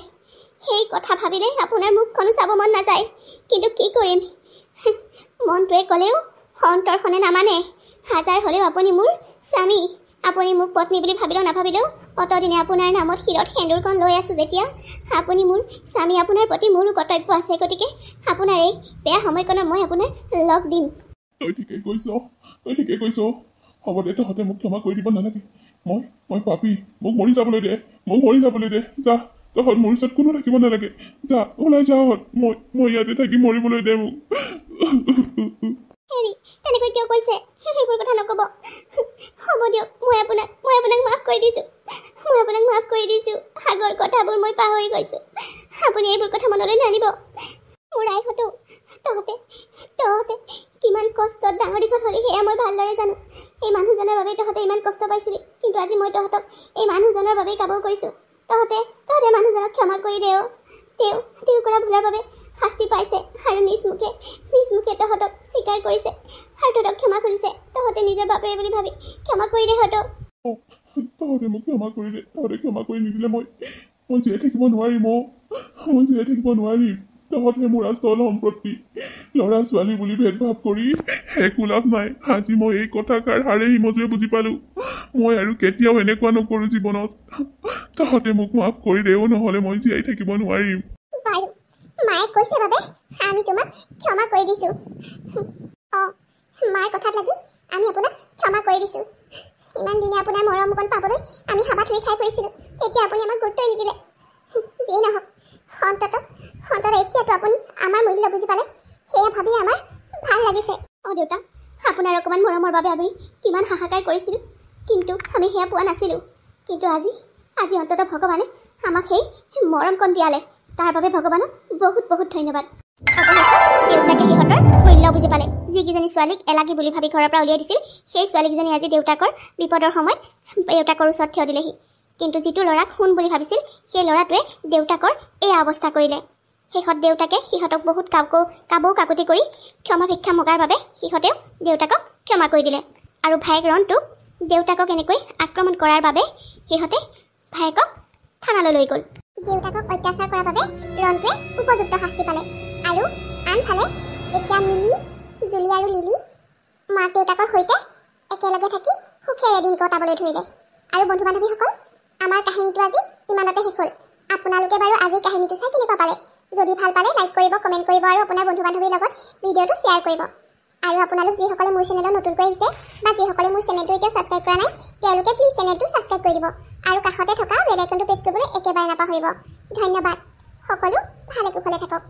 সেই কথা ভাবিলে আপোনাৰ মুখখনো চাব মন নাযায় কিন্তু কি কৰিম মনটোৱে ক'লেও অন্তৰখনে নামানে হাজাৰ হ'লেও আপুনি মোৰ স্বামী আপুনি মোক পত্নী বুলি ভাবিলেও নাভাবিলেও অতদিনে আপোনাৰ নামত শিৰত সেন্দুৰখন লৈ আছোঁ যেতিয়া আপুনি মোৰ স্বামী আপোনাৰ প্ৰতি মোৰো কৰ্তব্য আছে গতিকে আপোনাৰ এই বেয়া সময়কণত মই আপোনাৰ লগ দিম তই ঠিকেই কৈছ হ'ব দে তহঁতে মোক ক্ষমা কৰি দিব নালাগে মই পাপী মোক মৰি যাবলৈ দে যা তহঁত মোৰ ওচৰত কোনো থাকিব নালাগে যা ওলাই যাহঁত মই ইয়াতে থাকি মৰিবলৈ দে মোক হেৰি তেনেকৈ কিয় কৈছে সেইবোৰ কথা নক'ব হ'ব দিয়ক মই আপোনাক মাফ কৰি দিছোঁ আগৰ কথাবোৰ মই পাহৰি গৈছোঁ আপুনি এইবোৰ কথা মনলৈ নানিব মোৰ আইহঁতো তহঁতে কিমান কষ্টত ডাঙৰ দীঘল হ'লি সেয়া মই ভালদৰে জানো এই মানুহজনৰ বাবে তহঁতে ইমান কষ্ট পাইছিলি কিন্তু আজি মই তহঁতক এই মানুহজনৰ বাবেই কাবৌ কৰিছোঁ তহঁতে মানুহজনক ক্ষমা কৰি দে তেওঁ কৰা ভুলৰ বাবে শাস্তি পাইছে আৰু নিজ মুখে তহঁতক স্বীকাৰ কৰিছে আৰু তহঁতক ক্ষমা খুজিছে তহঁতে নিজৰ বাপেৰে বুলি ভাবি ক্ষমা কৰি দে তহঁতে মোক ক্ষমা কৰি দে তহঁতে ক্ষমা কৰি নিদিলে মই জীয়াই থাকিব নোৱাৰিম তহঁতে মোৰ আচল সম্পত্তি ল'ৰা ছোৱালী বুলি ভেদভাৱ কৰি একো লাভ নাই আজি মই এই কথাষাৰ হাড়ে হিমজুৱে বুজি পালো মই আৰু কেতিয়াও এনেকুৱা নকৰো জীৱনত তহঁতে মোক মাফ কৰি দেও নহ'লে মই জীয়াই থাকিব নোৱাৰিম বাৰু মায়ে কৈছে বাবে আমি তোমাক ক্ষমা কৰি দিছোঁ মাৰ কথাত লাগি আমি আপোনাক ক্ষমা কৰি দিছোঁ ইমান দিনে আপোনাৰ মৰম অকণ পাবলৈ আমি হাবাথুৰি খাই ফুৰিছিলোঁ তেতিয়া আপুনি আমাক গুৰুত্বই নিদিলে যিয়ে নহওক অন্ততঃ এতিয়াতো আপুনি আমাৰ মূল্য বুজি পালে সেয়া ভাবি আমাৰ ভাল লাগিছে দেউতা আপোনাৰ অকণমান মৰমৰ বাবে আমি কিমান হাহাকাৰ কৰিছিলোঁ কিন্তু আমি সেয়া পোৱা নাছিলোঁ কিন্তু আজি অন্ততঃ ভগৱানে আমাক সেই মৰমকণ দিয়ালে তাৰ বাবে ভগৱানক বহুত বহুত ধন্যবাদ দেউতাকে সিহঁতৰ মূল্য বুজি পালে যিকেইজনী ছোৱালীক এলাগি বুলি ভাবি ঘৰৰ পৰা উলিয়াই দিছিল সেই ছোৱালীকেইজনী আজি দেউতাকৰ বিপদৰ সময়ত দেউতাকৰ ওচৰত থিয় দিলেহি কিন্তু যিটো ল'ৰাক সোণ বুলি ভাবিছিল সেই ল'ৰাটোৱে দেউতাকৰ এই অৱস্থা কৰিলে শেষত দেউতাকে সিহঁতক বহুত কাবৌ কাকুতি কৰি ক্ষমা ভিক্ষা মগাৰ বাবে সিহঁতেও দেউতাকক ক্ষমা কৰি দিলে আৰু ভায়েক ৰনটোক দেউতাকক এনেকৈ আক্ৰমণ কৰাৰ বাবে সিহঁতে ভায়েকক থানালৈ লৈ গ'ল দেউতাকক অত্যাচাৰ কৰাৰ বাবে ৰনটোৱে উপযুক্ত শাস্তি পালে আৰু আনফালে এতিয়া মিলি জুলি আৰু লিলি মাক দেউতাকৰ সৈতে একেলগে থাকি সুখেৰে দিন কটাবলৈ ধৰিলে আৰু বন্ধু বান্ধৱীসকল আমাৰ কাহিনীটো আজি ইমানতে শেষ হ'ল আপোনালোকে বাৰু আজি কাহিনীটো চাই কেনেকুৱা পালে যদি ভাল পালে লাইক কৰিব কমেণ্ট কৰিব আৰু আপোনাৰ বন্ধু বান্ধৱীৰ লগত ভিডিঅ'টো শ্বেয়াৰ কৰিব আৰু আপোনালোক যিসকলে মোৰ চেনেলত নতুনকৈ আহিছে বা যিসকলে মোৰ চেনেলটো এতিয়া ছাবস্ক্ৰাইব কৰা নাই তেওঁলোকে প্লিজ চেনেলটো ছাবস্ক্ৰাইব কৰি দিব আৰু কাষতে থকা বেল আইকনটো প্ৰেছ কৰিবলৈ একেবাৰে নাপাহৰিব। ধন্যবাদ। সকলো ভালে কুশলে থাকক।